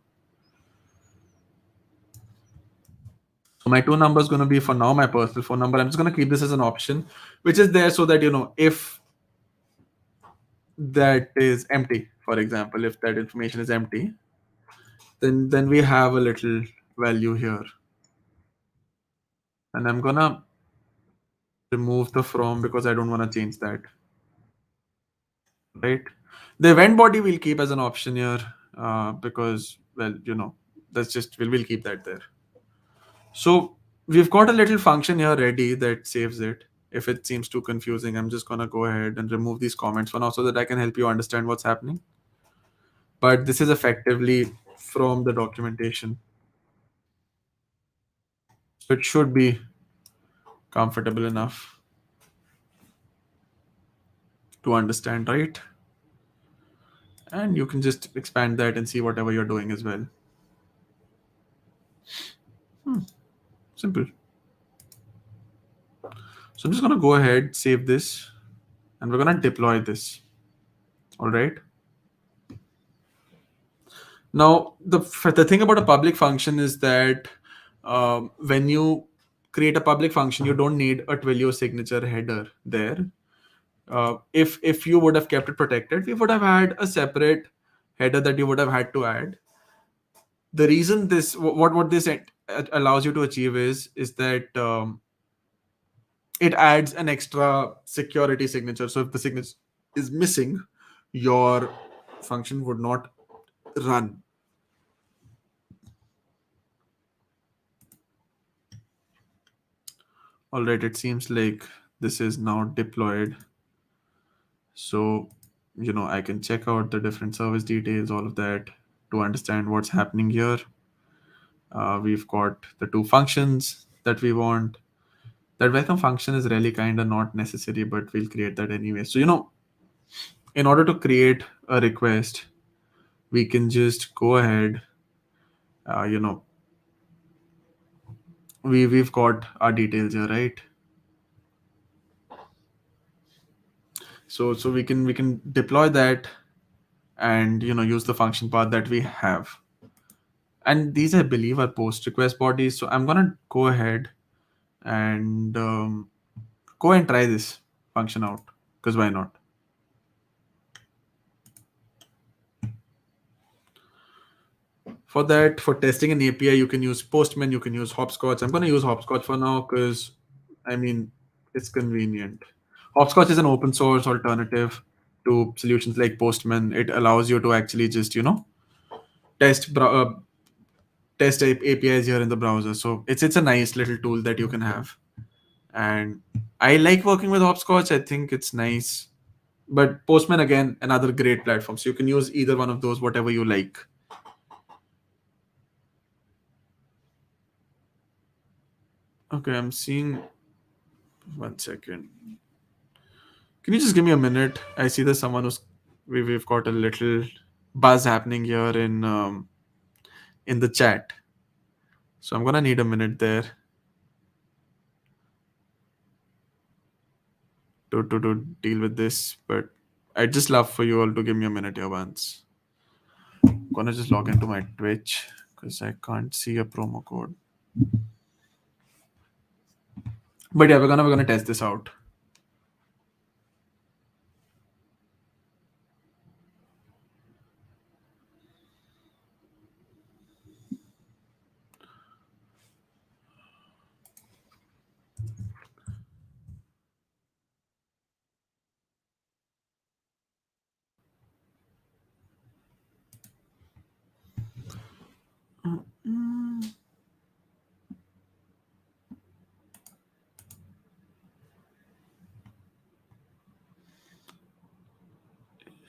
So my two numbers going to be for now my personal phone number. I'm just going to keep this as an option, which is there so that if that is empty, for example, if that information is empty, then we have a little value here. And I'm gonna remove the from because I don't want to change that. Right. The event body we'll keep as an option here because, well, that's just we'll keep that there. So we've got a little function here ready that saves it. If it seems too confusing, I'm just gonna go ahead and remove these comments for now so that I can help you understand what's happening. But this is effectively from the documentation. So it should be comfortable enough to understand, right? And you can just expand that and see whatever you're doing as well. Simple. So I'm just gonna go ahead, save this, and we're gonna deploy this. All right. Now, the thing about a public function is that when you create a public function, you don't need a Twilio signature header there. If you would have kept it protected, we would have had a separate header that you would have had to add. The reason what this allows you to achieve is that it adds an extra security signature. So if the signature is missing, your function would not run. All right, it seems like this is now deployed. So, I can check out the different service details, all of that, to understand what's happening here. We've got the two functions that we want. That welcome function is really kind of not necessary, but we'll create that anyway. So, in order to create a request, we can just go ahead. Uh, you know, we've got our details here, right? So we can deploy that and use the function path that we have. And these, I believe, are post request bodies. So I'm gonna go ahead and go and try this function out, because why not? For that, for testing an API, you can use Postman, you can use Hopscotch. I'm gonna use Hopscotch for now because I mean it's convenient. Hopscotch is an open source alternative to solutions like Postman. It allows you to actually just test test APIs here in the browser. So it's a nice little tool that you can have. And I like working with Hopscotch. I think it's nice. But Postman, again, another great platform. So you can use either one of those, whatever you like. Okay, I'm seeing. One second. Can you just give me a minute? I see there's someone we've got a little buzz happening here in the chat. So I'm gonna need a minute there to deal with this. But I'd just love for you all to give me a minute here once. I'm gonna just log into my Twitch because I can't see a promo code. But yeah, we're gonna test this out.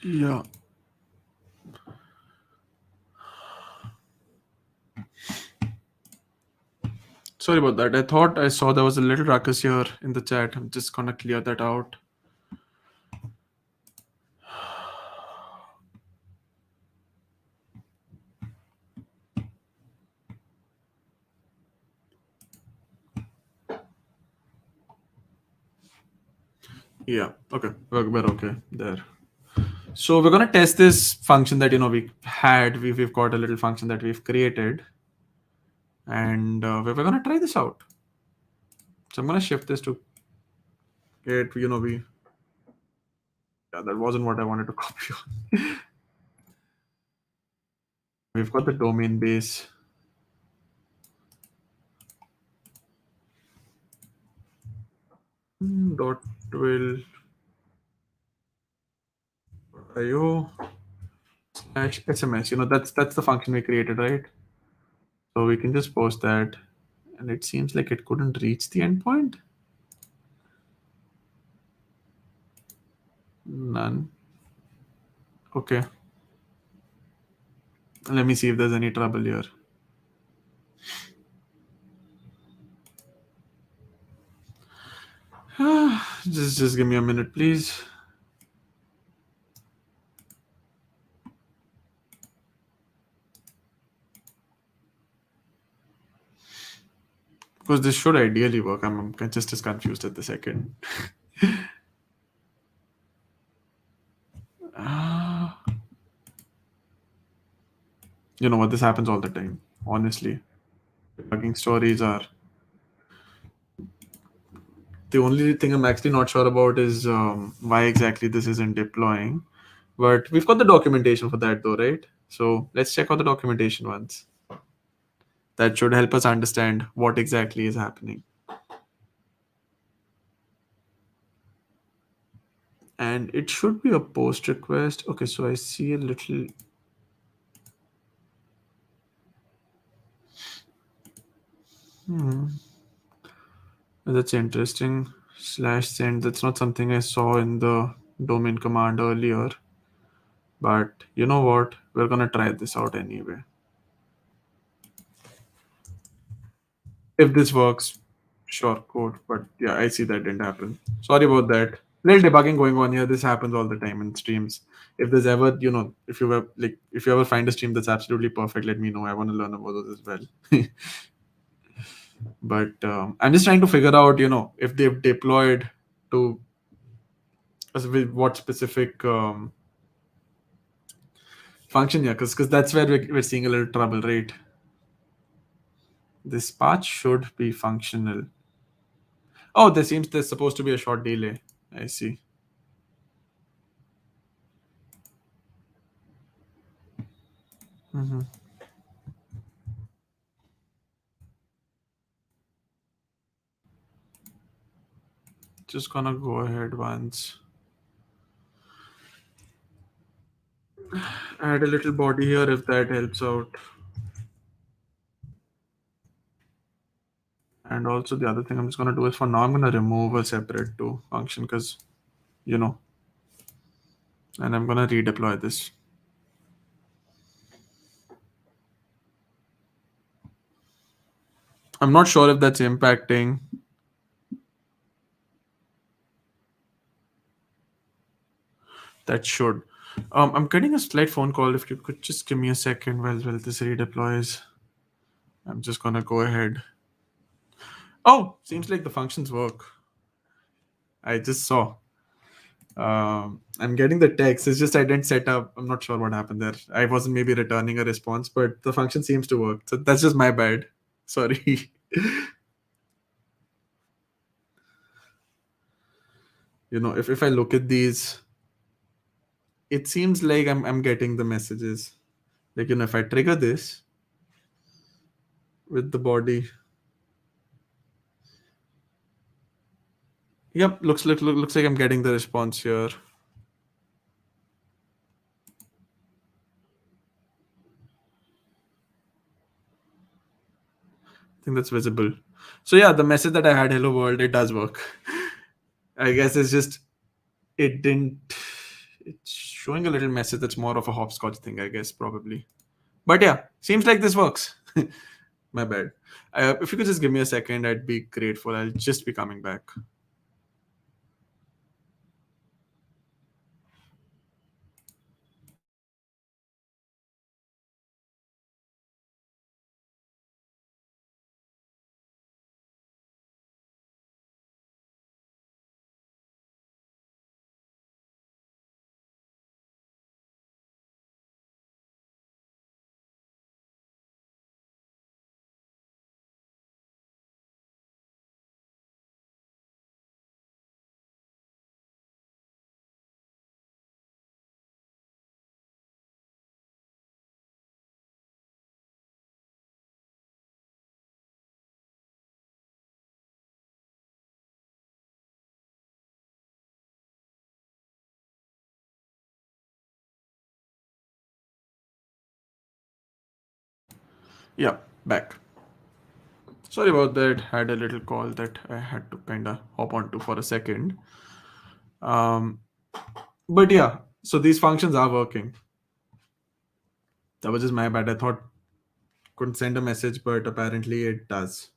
Yeah. Sorry about that. I thought I saw there was a little ruckus here in the chat. I'm just gonna clear that out. Yeah. Okay. We're okay there. So we're gonna test this function that we've got a little function that we've created, and we're gonna try this out. So I'm gonna shift this to get we. Yeah, that wasn't what I wanted to copy on. We've got the domain base. Dot will io slash SMS. That's the function we created, right? So we can just post that, and it seems like it couldn't reach the endpoint. None. Okay. Let me see if there's any trouble here. Just give me a minute, please. Because this should ideally work. I'm just as confused at the second. Ah. You know what? This happens all the time. Honestly, debugging stories are the only thing I'm actually not sure about is why exactly this isn't deploying. But we've got the documentation for that though, right? So let's check out the documentation once. That should help us understand what exactly is happening. And it should be a post request. Okay, so I see a little. Hmm. That's interesting. Slash send. That's not something I saw in the domain command earlier. But you know what? We're gonna try this out anyway. If this works, sure, code. But yeah, I see that didn't happen. Sorry about that. Little debugging going on here. This happens all the time in streams. If there's ever, if you ever if you ever find a stream that's absolutely perfect, let me know. I want to learn about those as well. But I'm just trying to figure out, if they've deployed to with what specific function here, because that's where we're seeing a little trouble, right? This path should be functional. Oh, there's supposed to be a short delay. I see. Mm-hmm. Just gonna go ahead once. Add a little body here if that helps out. And also the other thing I'm just gonna do is for now I'm gonna remove a separate to function because you know, and I'm gonna redeploy this. I'm not sure if that's impacting. That should. I'm getting a slight phone call. If you could just give me a second while this redeploys. I'm just gonna go ahead. Oh, seems like the functions work. I just saw. I'm getting the text. It's just I didn't set up. I'm not sure what happened there. I wasn't maybe returning a response, but the function seems to work. So that's just my bad. Sorry. If I look at these, it seems like I'm getting the messages. Like, if I trigger this with the body. Yep, looks like I'm getting the response here. I think that's visible. So yeah, the message that I had, hello world, it does work. I guess it's just it didn't. It's showing a little message that's more of a hopscotch thing, I guess, probably. But yeah, seems like this works. My bad. If you could just give me a second, I'd be grateful. I'll just be coming back. Yeah, back. Sorry about that. Had a little call that I had to kind of hop onto for a second. Um, but yeah, so these functions are working. That was just my bad. I thought couldn't send a message, but apparently it does.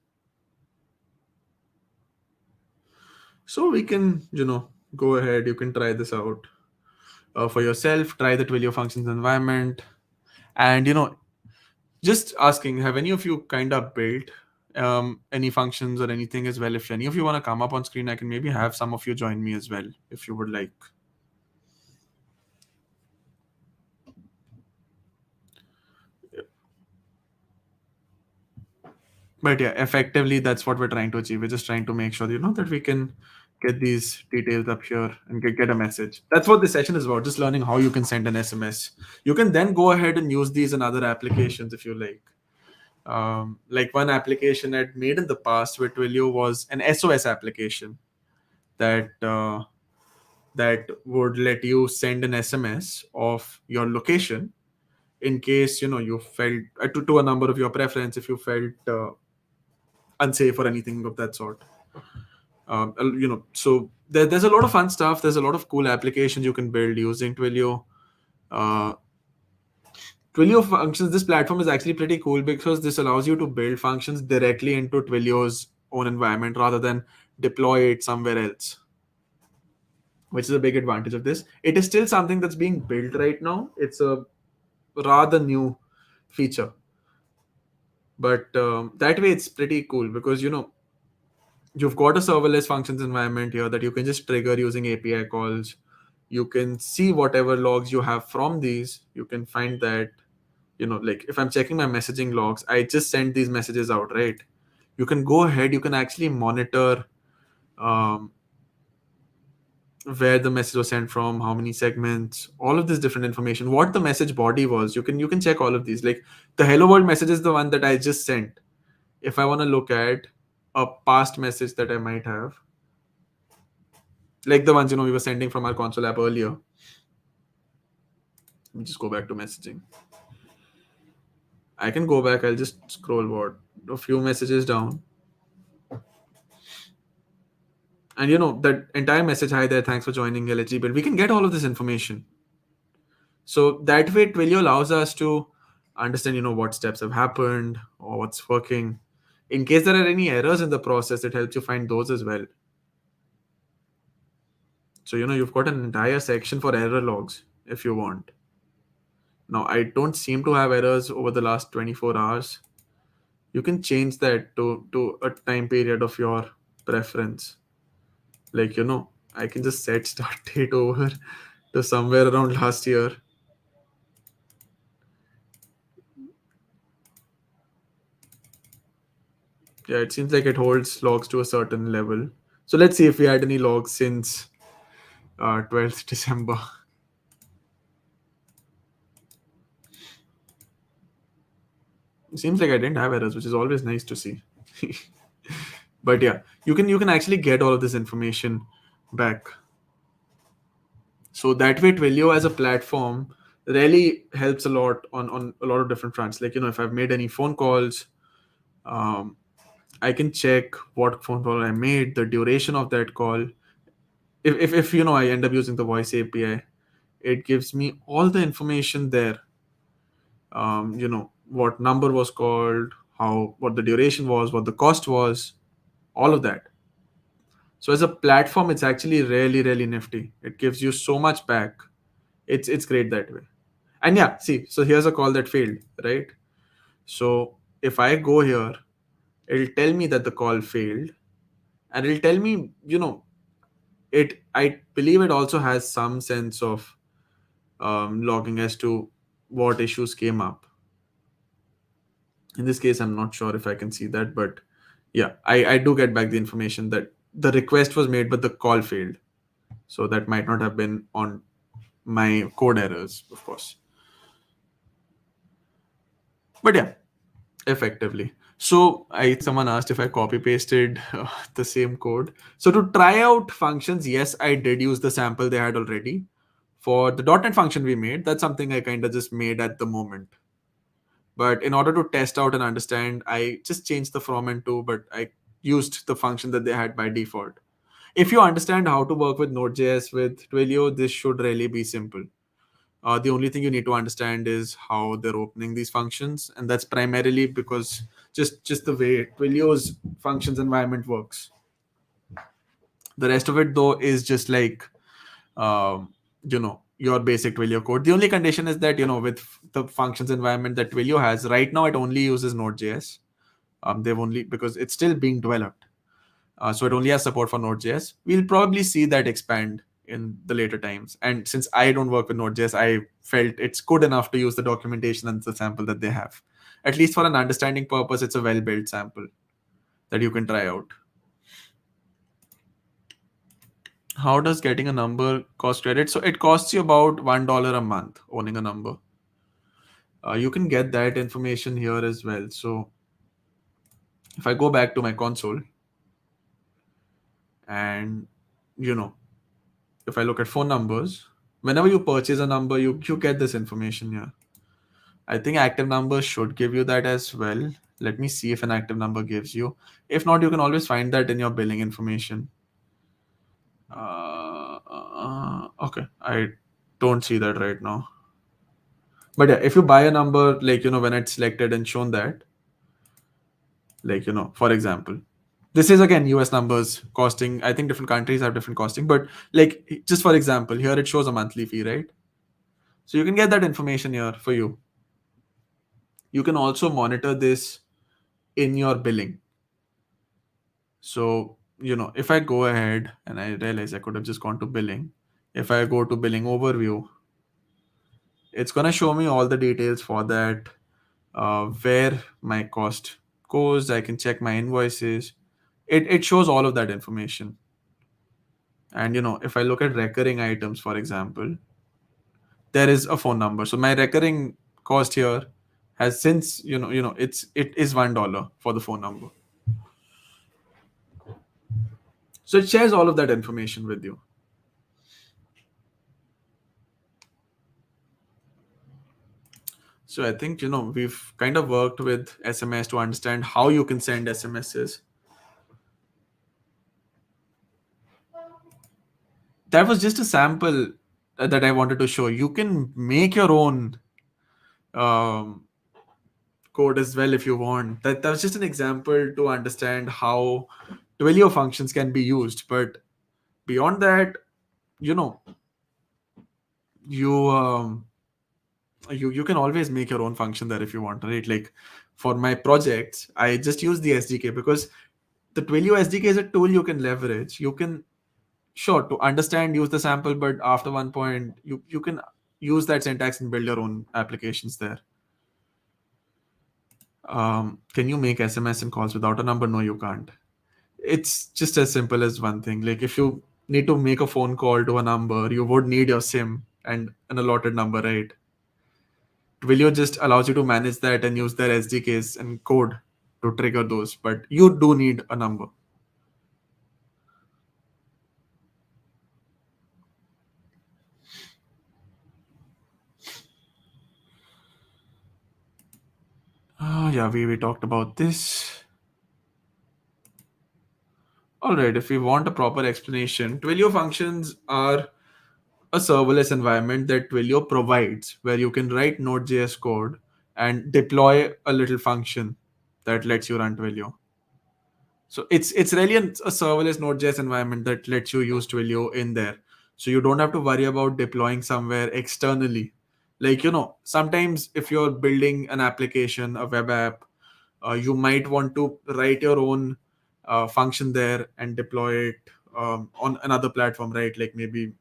So we can, go ahead. You can try this out for yourself. Try the Twilio Functions environment, and just asking, have any of you kind of built any functions or anything as well? If any of you want to come up on screen, I can maybe have some of you join me as well if you would like. But yeah, effectively that's what we're trying to achieve. We're just trying to make sure, that we can get these details up here and get a message. That's what this session is about, just learning how you can send an SMS. You can then go ahead and use these in other applications if you like. Like one application I'd made in the past with Twilio was an SOS application that that would let you send an SMS of your location in case you felt to a number of your preference, if you felt unsafe or anything of that sort. So there's a lot of fun stuff. There's a lot of cool applications you can build using Twilio. Uh, Twilio Functions, this platform is actually pretty cool because this allows you to build functions directly into Twilio's own environment rather than deploy it somewhere else, which is a big advantage of this. It is still something that's being built right now. It's a rather new feature, but that way it's pretty cool because you've got a serverless functions environment here that you can just trigger using API calls. You can see whatever logs you have from these. You can find that, like if I'm checking my messaging logs, I just sent these messages out, right? You can go ahead, you can actually monitor um, where the message was sent from, how many segments, all of this different information, what the message body was. You can check all of these. Like the hello world message is the one that I just sent. If I want to look at a past message that I might have, like the ones we were sending from our console app earlier. Let me just go back to messaging. I can go back. I'll just scroll a few messages down, and that entire message, hi there, thanks for joining LHG, but we can get all of this information. So that way Twilio allows us to understand what steps have happened or what's working. In case there are any errors in the process, it helps you find those as well. So you've got an entire section for error logs if you want. Now I don't seem to have errors over the last 24 hours. You can change that to a time period of your preference. Like I can just set start date over to somewhere around last year. Yeah, it seems like it holds logs to a certain level. So let's see if we had any logs since 12th December. It seems like I didn't have errors, which is always nice to see. But yeah, you can actually get all of this information back. So that way Twilio as a platform really helps a lot on a lot of different fronts. Like if I've made any phone calls, I can check what phone call I made, the duration of that call. If I end up using the voice API, it gives me all the information there. What number was called, what the duration was, what the cost was, all of that. So as a platform, it's actually really, really nifty. It gives you so much back. It's great that way. And yeah, see, so here's a call that failed, right? So if I go here, it'll tell me that the call failed, and it'll tell me, I believe it also has some sense of logging as to what issues came up. In this case, I'm not sure if I can see that, but yeah, I do get back the information that the request was made, but the call failed. So that might not have been on my code errors, of course. But yeah, effectively. So someone asked if I copy pasted the same code. So to try out functions, yes, I did use the sample they had already. For the .NET function we made, that's something I kind of just made at the moment. But in order to test out and understand, I just changed the from and to, but I used the function that they had by default. If you understand how to work with Node.js with Twilio, this should really be simple. The only thing you need to understand is how they're opening these functions, and that's primarily because just the way Twilio's functions environment works. The rest of it, though, is just like your basic Twilio code. The only condition is that with the functions environment that Twilio has right now, it only uses Node.js. They've only, because it's still being developed, so it only has support for Node.js. We'll probably see that expand in the later times. And since I don't work with Node.js, I felt it's good enough to use the documentation and the sample that they have. At least for an understanding purpose, it's a well built sample that you can try out. How does getting a number cost credit? So it costs you about $1 a month owning a number. You can get that information here as well. So if I go back to my console and, you know, if I look at phone numbers, whenever you purchase a number, you get this information here. I think active numbers should give you that as well. Let me see if an active number gives you. If not, you can always find that in your billing information. Okay, I don't see that right now. But yeah, if you buy a number, like, when it's selected and shown that, like, for example, this is again US numbers costing, I think different countries have different costing, but like, just for example, here it shows a monthly fee, right? So you can get that information here for you. You can also monitor this in your billing. So, if I go ahead and I realize I could have just gone to billing, if I go to billing overview, it's going to show me all the details for that, where my cost goes. I can check my invoices. It shows all of that information. And, if I look at recurring items, for example, there is a phone number. So my recurring cost here has since, it is $1 for the phone number. So it shares all of that information with you. So I think, we've kind of worked with SMS to understand how you can send SMSs. That was just a sample that I wanted to show. You can make your own um, code as well if you want. That was just an example to understand how Twilio functions can be used. But beyond that, you know, you you can always make your own function there if you want, right? Like for my projects, I just use the SDK because the Twilio SDK is a tool you can leverage. You can sure to understand, use the sample, but after one point, you can use that syntax and build your own applications there. Can you make SMS and calls without a number? No, you can't. It's just as simple as one thing. Like if you need to make a phone call to a number, you would need your SIM and an allotted number, right? Twilio just allows you to manage that and use their SDKs and code to trigger those, but you do need a number. Yeah, we talked about this. All right, if we want a proper explanation, Twilio functions are a serverless environment that Twilio provides where you can write Node.js code and deploy a little function that lets you run Twilio. So it's really a serverless Node.js environment that lets you use Twilio in there. So you don't have to worry about deploying somewhere externally. Like, sometimes if you're building an application, a web app, you might want to write your own function there and deploy it on another platform, right? Like maybe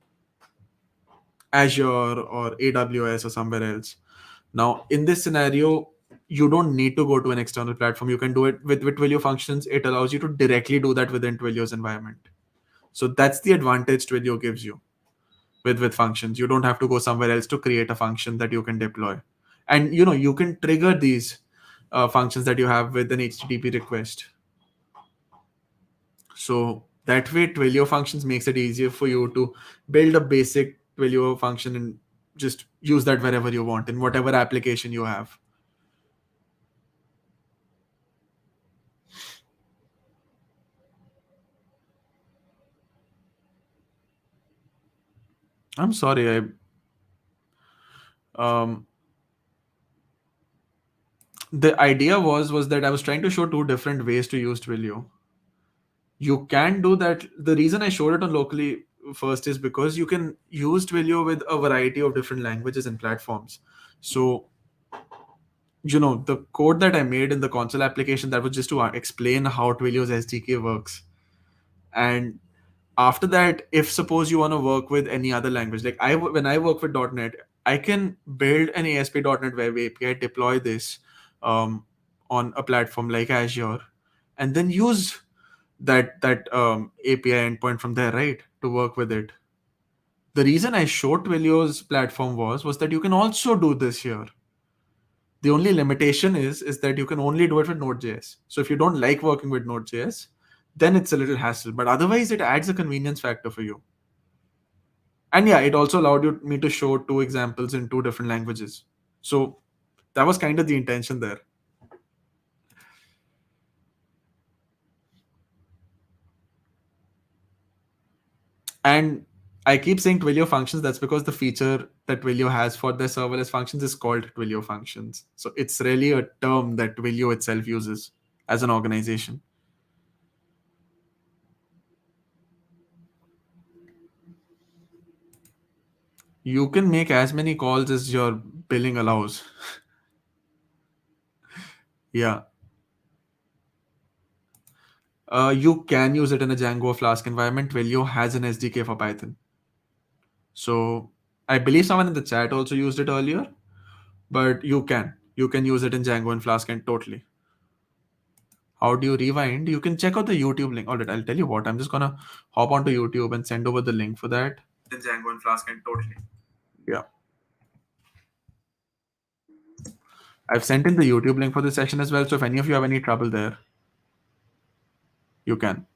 Azure or AWS or somewhere else. Now, in this scenario, you don't need to go to an external platform. You can do it with Twilio functions. It allows you to directly do that within Twilio's environment. So that's the advantage Twilio gives you with functions. You don't have to go somewhere else to create a function that you can deploy. And you can trigger these functions that you have with an HTTP request. So that way, Twilio functions makes it easier for you to build a basic Twilio function and just use that wherever you want in whatever application you have. I'm sorry, um, the idea was that I was trying to show two different ways to use Twilio. You can do that. The reason I showed it on locally first is because you can use Twilio with a variety of different languages and platforms. So, the code that I made in the console application, that was just to explain how Twilio's SDK works. And after that, if suppose you want to work with any other language, like when I work with .NET, I can build an ASP.NET Web API, deploy this um, on a platform like Azure, and then use that API endpoint from there, right, to work with it. The reason I showed Twilio's platform was that you can also do this here. The only limitation is that you can only do it with Node.js. So if you don't like working with Node.js, then it's a little hassle. But otherwise, it adds a convenience factor for you. And yeah, it also allowed me to show two examples in two different languages. So that was kind of the intention there. And I keep saying Twilio functions. That's because the feature that Twilio has for their serverless functions is called Twilio functions. So it's really a term that Twilio itself uses as an organization. You can make as many calls as your billing allows. Yeah. You can use it in a Django or Flask environment. Twilio has an SDK for Python. So I believe someone in the chat also used it earlier, but you can use it in Django and Flask and totally. How do you rewind? You can check out the YouTube link. All right, I'll tell you what. I'm just gonna hop onto YouTube and send over the link for that. In Django and Flask and totally. Yeah, I've sent in the YouTube link for this session as well. So if any of you have any trouble there, you can.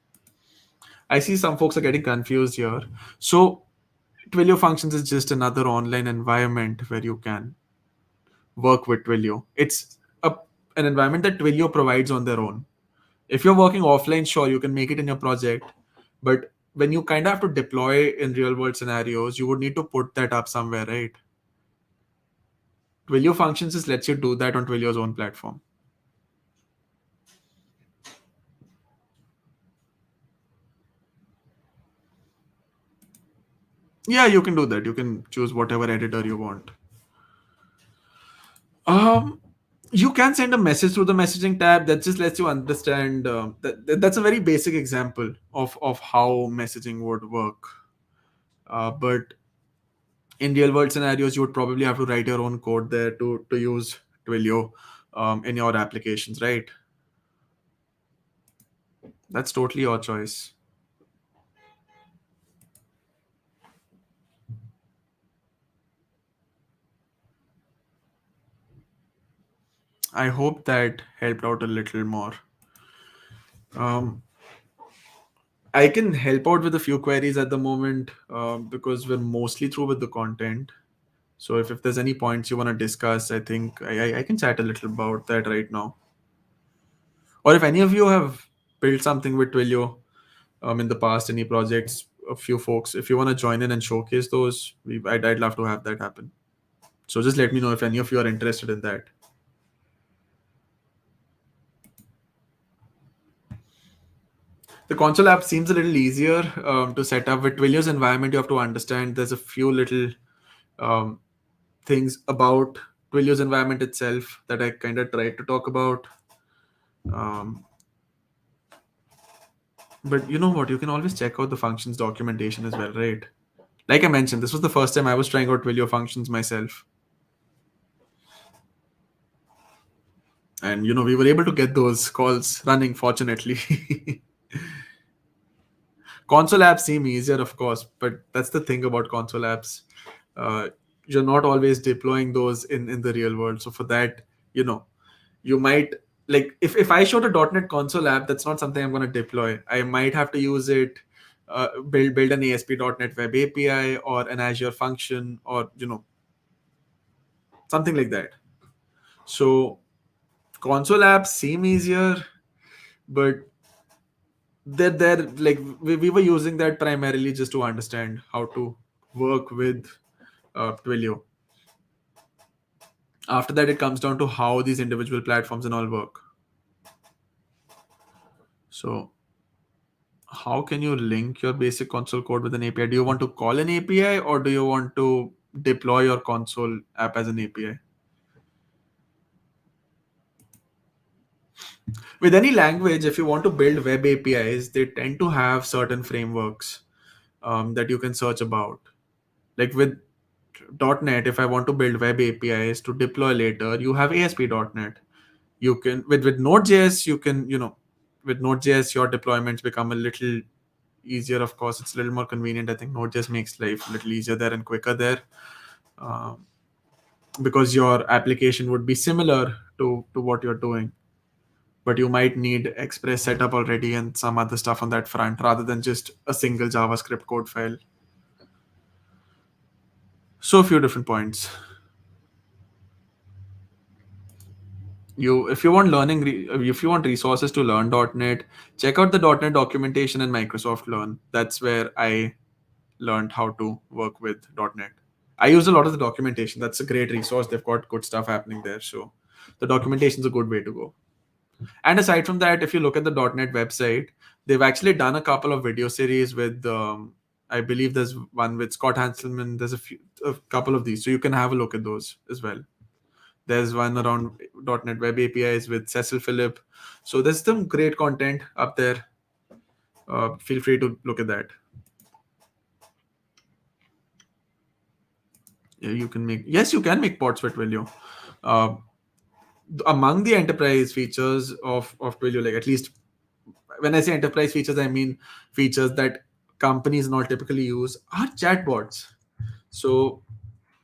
I see some folks are getting confused here. So Twilio Functions is just another online environment where you can work with Twilio. It's an environment that Twilio provides on their own. If you're working offline, sure, you can make it in your project. But when you kind of have to deploy in real world scenarios, you would need to put that up somewhere, right? Twilio Functions just lets you do that on Twilio's own platform. Yeah, you can do that. You can choose whatever editor you want. Um, you can send a message through the messaging tab. That just lets you understand. That's a very basic example of how messaging would work. But in real world scenarios, you would probably have to write your own code there to use Twilio in your applications, right? That's totally your choice. I hope that helped out a little more. Um, I can help out with a few queries at the moment because we're mostly through with the content. So if there's any points you want to discuss, I think I can chat a little about that right now. Or if any of you have built something with Twilio in the past, any projects, a few folks, if you want to join in and showcase those, I'd love to have that happen. So just let me know if any of you are interested in that. The console app seems a little easier to set up. With Twilio's environment, you have to understand there's a few little um, things about Twilio's environment itself that I kind of tried to talk about. Um, but you know what? You can always check out the functions documentation as well, right? Like I mentioned, this was the first time I was trying out Twilio functions myself. And we were able to get those calls running, fortunately. Console apps seem easier, of course, but that's the thing about console apps. Uh, you're not always deploying those in the real world. So for that, you know, you might like if I showed a .NET console app, that's not something I'm going to deploy. I might have to use it, build an ASP.NET Web API or an Azure function or something like that. So console apps seem easier, but they're like we were using that primarily just to understand how to work with Twilio. After that, it comes down to how these individual platforms and all work. So how can you link your basic console code with an API? Do you want to call an API or do you want to deploy your console app as an API? With any language, if you want to build web APIs, they tend to have certain frameworks that you can search about. Like with .NET, if I want to build web APIs to deploy later, you have ASP.NET. You can with Node.js, you can, with Node.js your deployments become a little easier. Of course, it's a little more convenient. I think Node.js makes life a little easier there and quicker there, um, because your application would be similar to what you're doing, but you might need Express setup already and some other stuff on that front rather than just a single JavaScript code file. So a few different points. If you want if you want resources to learn .NET, check out the .NET documentation in Microsoft Learn. That's where I learned how to work with .NET. I use a lot of the documentation. That's a great resource. They've got good stuff happening there. So the documentation is a good way to go. And aside from that, if you look at the .NET website, they've actually done a couple of video series with, I believe there's one with Scott Hanselman. There's a couple of these. So you can have a look at those as well. There's one around .NET Web APIs with Cecil Phillip. So there's some great content up there. Feel free to look at that. Yeah, you can make ports with Twilio. Uh, Among the enterprise features of Twilio, like, at least when I say enterprise features, I mean features that companies not typically use, are chatbots. So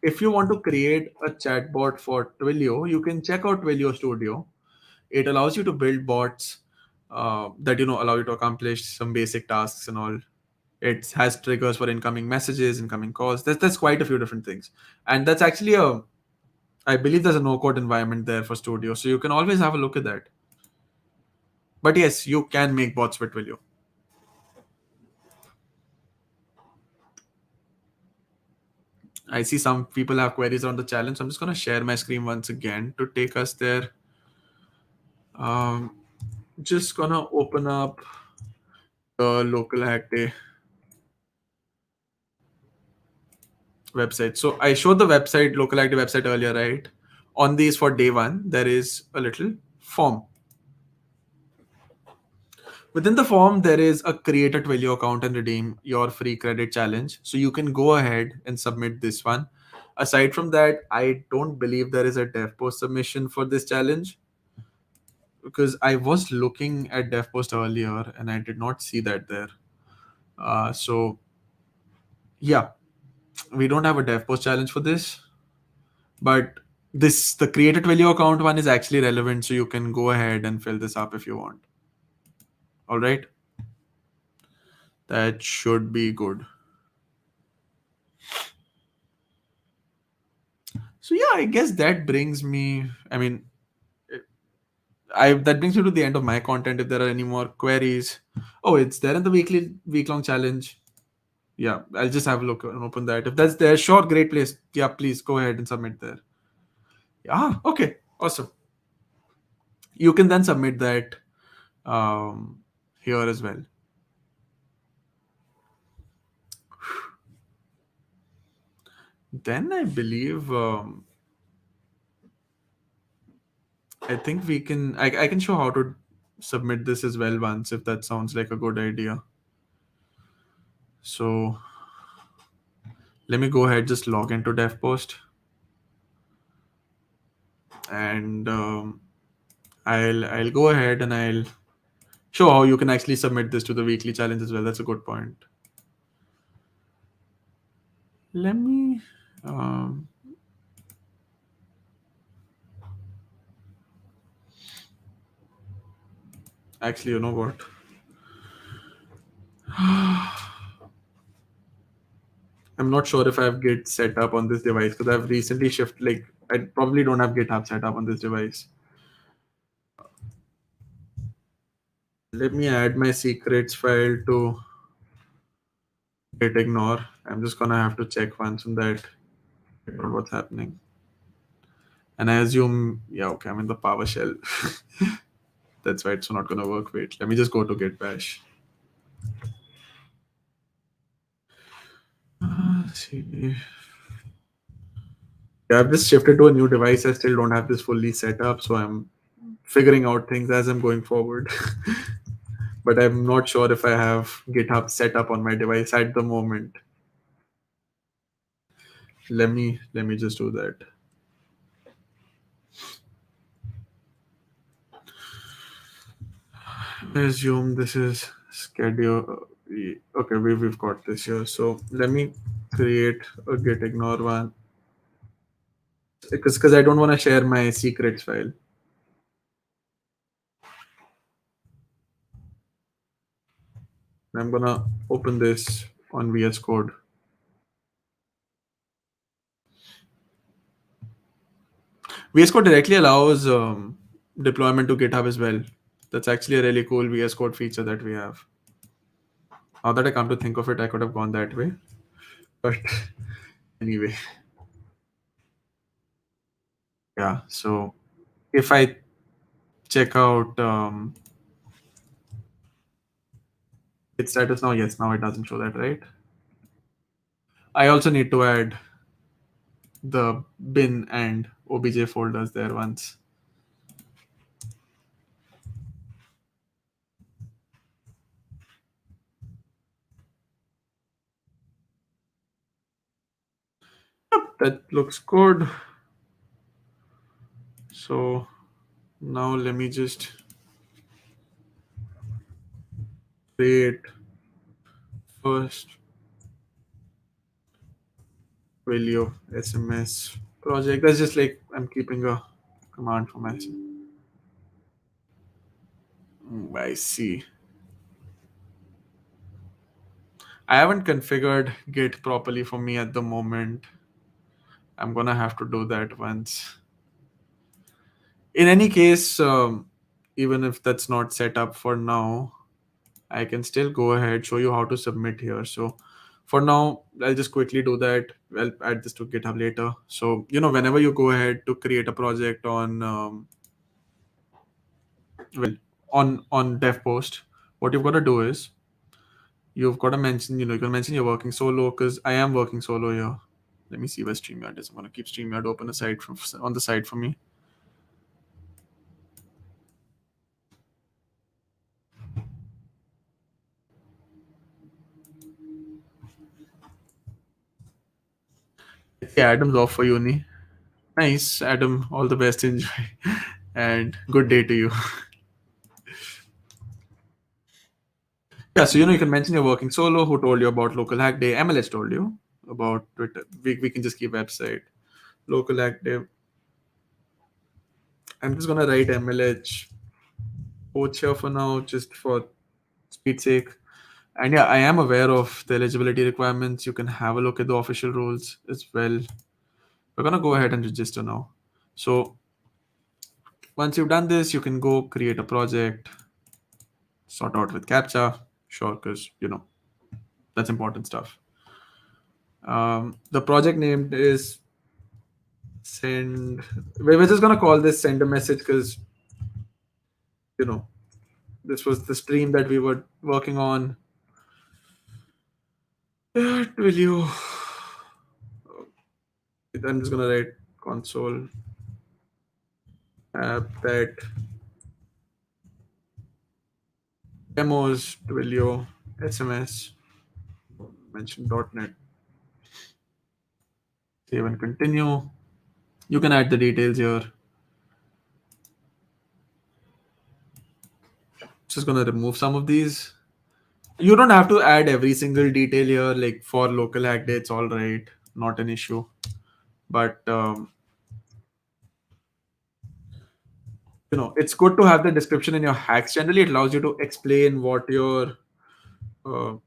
if you want to create a chatbot for Twilio, you can check out Twilio Studio. It allows you to build bots that allow you to accomplish some basic tasks and all. It has triggers for incoming messages, incoming calls. There's quite a few different things, and that's actually I believe there's a no-code environment there for Studio, so you can always have a look at that. But yes, you can make bots with Twilio. I see some people have queries on the challenge. So I'm just going to share my screen once again to take us there. Just going to open up the local hack day website. So I showed the website, local hack day website earlier, right? On these for day one, there is a little form. Within the form, there is a create a Twilio account and redeem your free credit challenge. So you can go ahead and submit this one. Aside from that, I don't believe there is a dev post submission for this challenge, because I was looking at dev post earlier and I did not see that there. So yeah, we don't have a dev post challenge for this, but the create a Twilio account one is actually relevant. So you can go ahead and fill this up if you want. All right. That should be good. So yeah, I guess that brings me. I mean, that brings me to the end of my content. If there are any more queries, oh, it's there in the week long challenge. Yeah, I'll just have a look and open that. If that's there, sure, great place. Yeah, please go ahead and submit there. Yeah, okay, awesome. You can then submit that here as well. Then I believe I think we can. I can show how to submit this as well once, if that sounds like a good idea. So let me go ahead, just log into DevPost, and I'll go ahead and I'll show how you can actually submit this to the weekly challenge as well. That's a good point. Let me. Actually, you know what? I'm not sure if I have Git set up on this device, because I've recently shifted. Like, I probably don't have GitHub set up on this device. Let me add my secrets file to Git ignore. I'm just gonna have to check once on that what's happening. And I assume, yeah, okay, I'm in the PowerShell. That's why it's not gonna work. Wait, let me just go to Git bash. See. Yeah, I've just shifted to a new device. I still don't have this fully set up, so I'm figuring out things as I'm going forward. But I'm not sure if I have GitHub set up on my device at the moment. Let me just do that. I assume this is schedule. Okay, we've got this here. So let me create a git ignore one because I don't want to share my secrets file. I'm gonna open this on VS Code. VS Code directly allows deployment to GitHub as well. That's actually a really cool VS Code feature that we have. Now that I come to think of it, I could have gone that way. But anyway, yeah. So if I check out its status now, yes, now it doesn't show that, right? I also need to add the bin and obj folders there once. Yep, that looks good. So now let me just create first Twilio SMS project. That's just like I'm keeping a command for myself. I see. I haven't configured Git properly for me at the moment. I'm gonna have to do that once. In any case, even if that's not set up for now, I can still go ahead, show you how to submit here. So for now, I'll just quickly do that. I'll add this to GitHub later. So, whenever you go ahead to create a project on, on dev post, what you've got to do is you've got to mention, you can mention you're working solo because I am working solo here. Let me see where StreamYard is. I'm going to keep StreamYard open aside from on the side for me. Yeah, Adam's off for uni. Nice, Adam. All the best. Enjoy, and good day to you. Yeah, so you can mention you're working solo. Who told you about local hack day? MLS told you about Twitter. We can just keep website local hack day. I'm just gonna write MLH poach here for now, just for speed's sake. And yeah, I am aware of the eligibility requirements. You can have a look at the official rules as well. We're gonna go ahead and register now. So once you've done this, you can go create a project, sort out with CAPTCHA, sure, because that's important stuff. The project name is send. We're just gonna call this send a message because you know this was the stream that we were working on. Will you? I'm just gonna write console app that demos Twilio SMS mention .NET. Save and continue. You can add the details here. Just gonna remove some of these. You don't have to add every single detail here. Like for local hack day, it's all right, not an issue. But it's good to have the description in your hacks. Generally, it allows you to explain uh,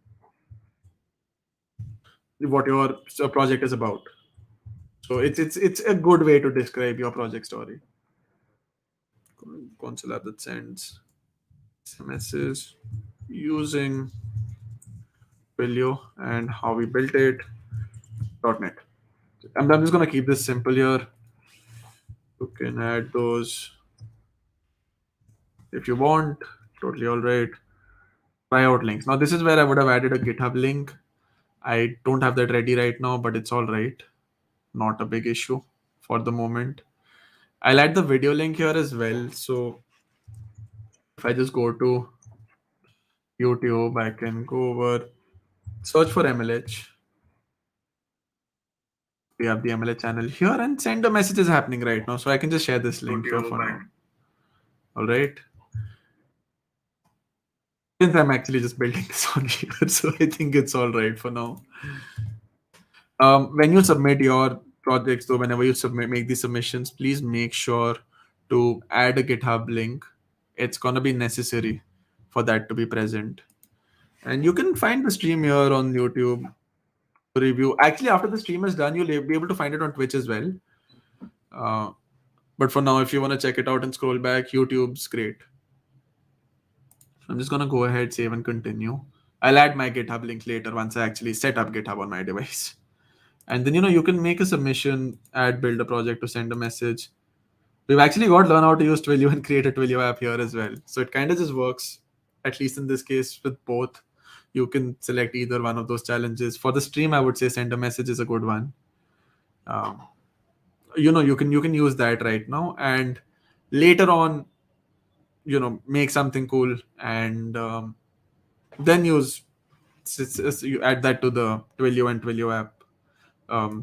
what your project is about. So it's a good way to describe your project story. Console app that sends SMSs using Twilio and how we built it. .NET. I'm just gonna keep this simple here. You can add those if you want. Totally all right. Try out links. Now this is where I would have added a GitHub link. I don't have that ready right now, but it's all right. Not a big issue for the moment. I'll add the video link here as well. So if I just go to YouTube, I can go over, search for MLH. We have the MLH channel here and send a message is happening right now. So I can just share this link here for now. All right. Since I'm actually just building this on here, so I think it's all right for now. When you submit your projects, though, whenever you make these submissions, please make sure to add a GitHub link. It's gonna be necessary for that to be present. And you can find the stream here on YouTube review. Actually, after the stream is done, you'll be able to find it on Twitch as well. But for now, if you want to check it out and scroll back, YouTube's great. I'm just gonna go ahead, save and continue. I'll add my GitHub link later once I actually set up GitHub on my device. And then you can make a submission, add build a project to send a message. We've actually got learn how to use Twilio and create a Twilio app here as well. So it kind of just works, at least in this case, with both. You can select either one of those challenges. For the stream, I would say send a message is a good one. Um, you can use that right now, and later on, make something cool, and then you add that to the Twilio and Twilio app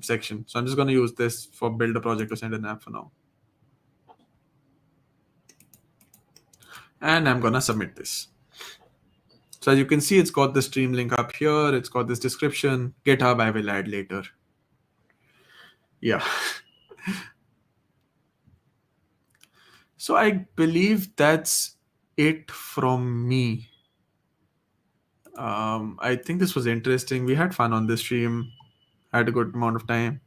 section. So I'm just going to use this for build a project to send an app for now. And I'm going to submit this. So as you can see, it's got the stream link up here. It's got this description. GitHub I will add later. Yeah. So I believe that's it from me. I think this was interesting. We had fun on this stream. Had a good amount of time.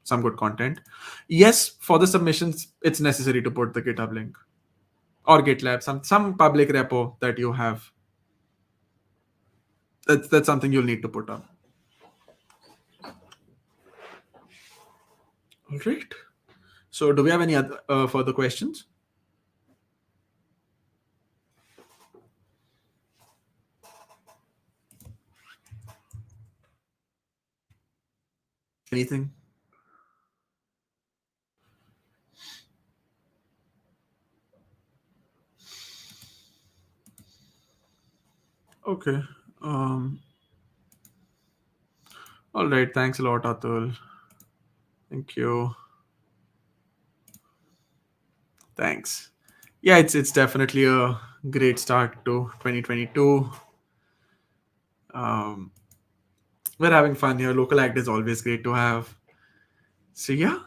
Some good content. Yes, for the submissions, it's necessary to put the GitHub link or GitLab, some public repo that you have. That's something you'll need to put up. All right. So do we have any other further questions? Anything? Okay. All right. Thanks a lot, Atul. Thank you. Thanks. Yeah, it's definitely a great start to 2022. We're having fun here. Local act is always great to have. So yeah,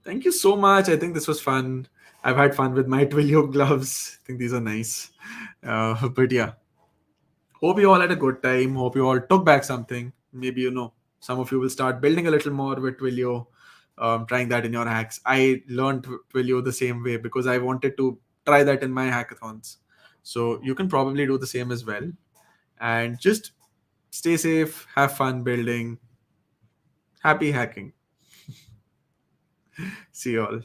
thank you so much. I think this was fun. I've had fun with my Twilio gloves. I think these are nice. But yeah, hope you all had a good time. Hope you all took back something. Maybe some of you will start building a little more with Twilio, trying that in your hacks. I learned Twilio the same way because I wanted to try that in my hackathons. So you can probably do the same as well. And just stay safe, have fun building. Happy hacking. See you all.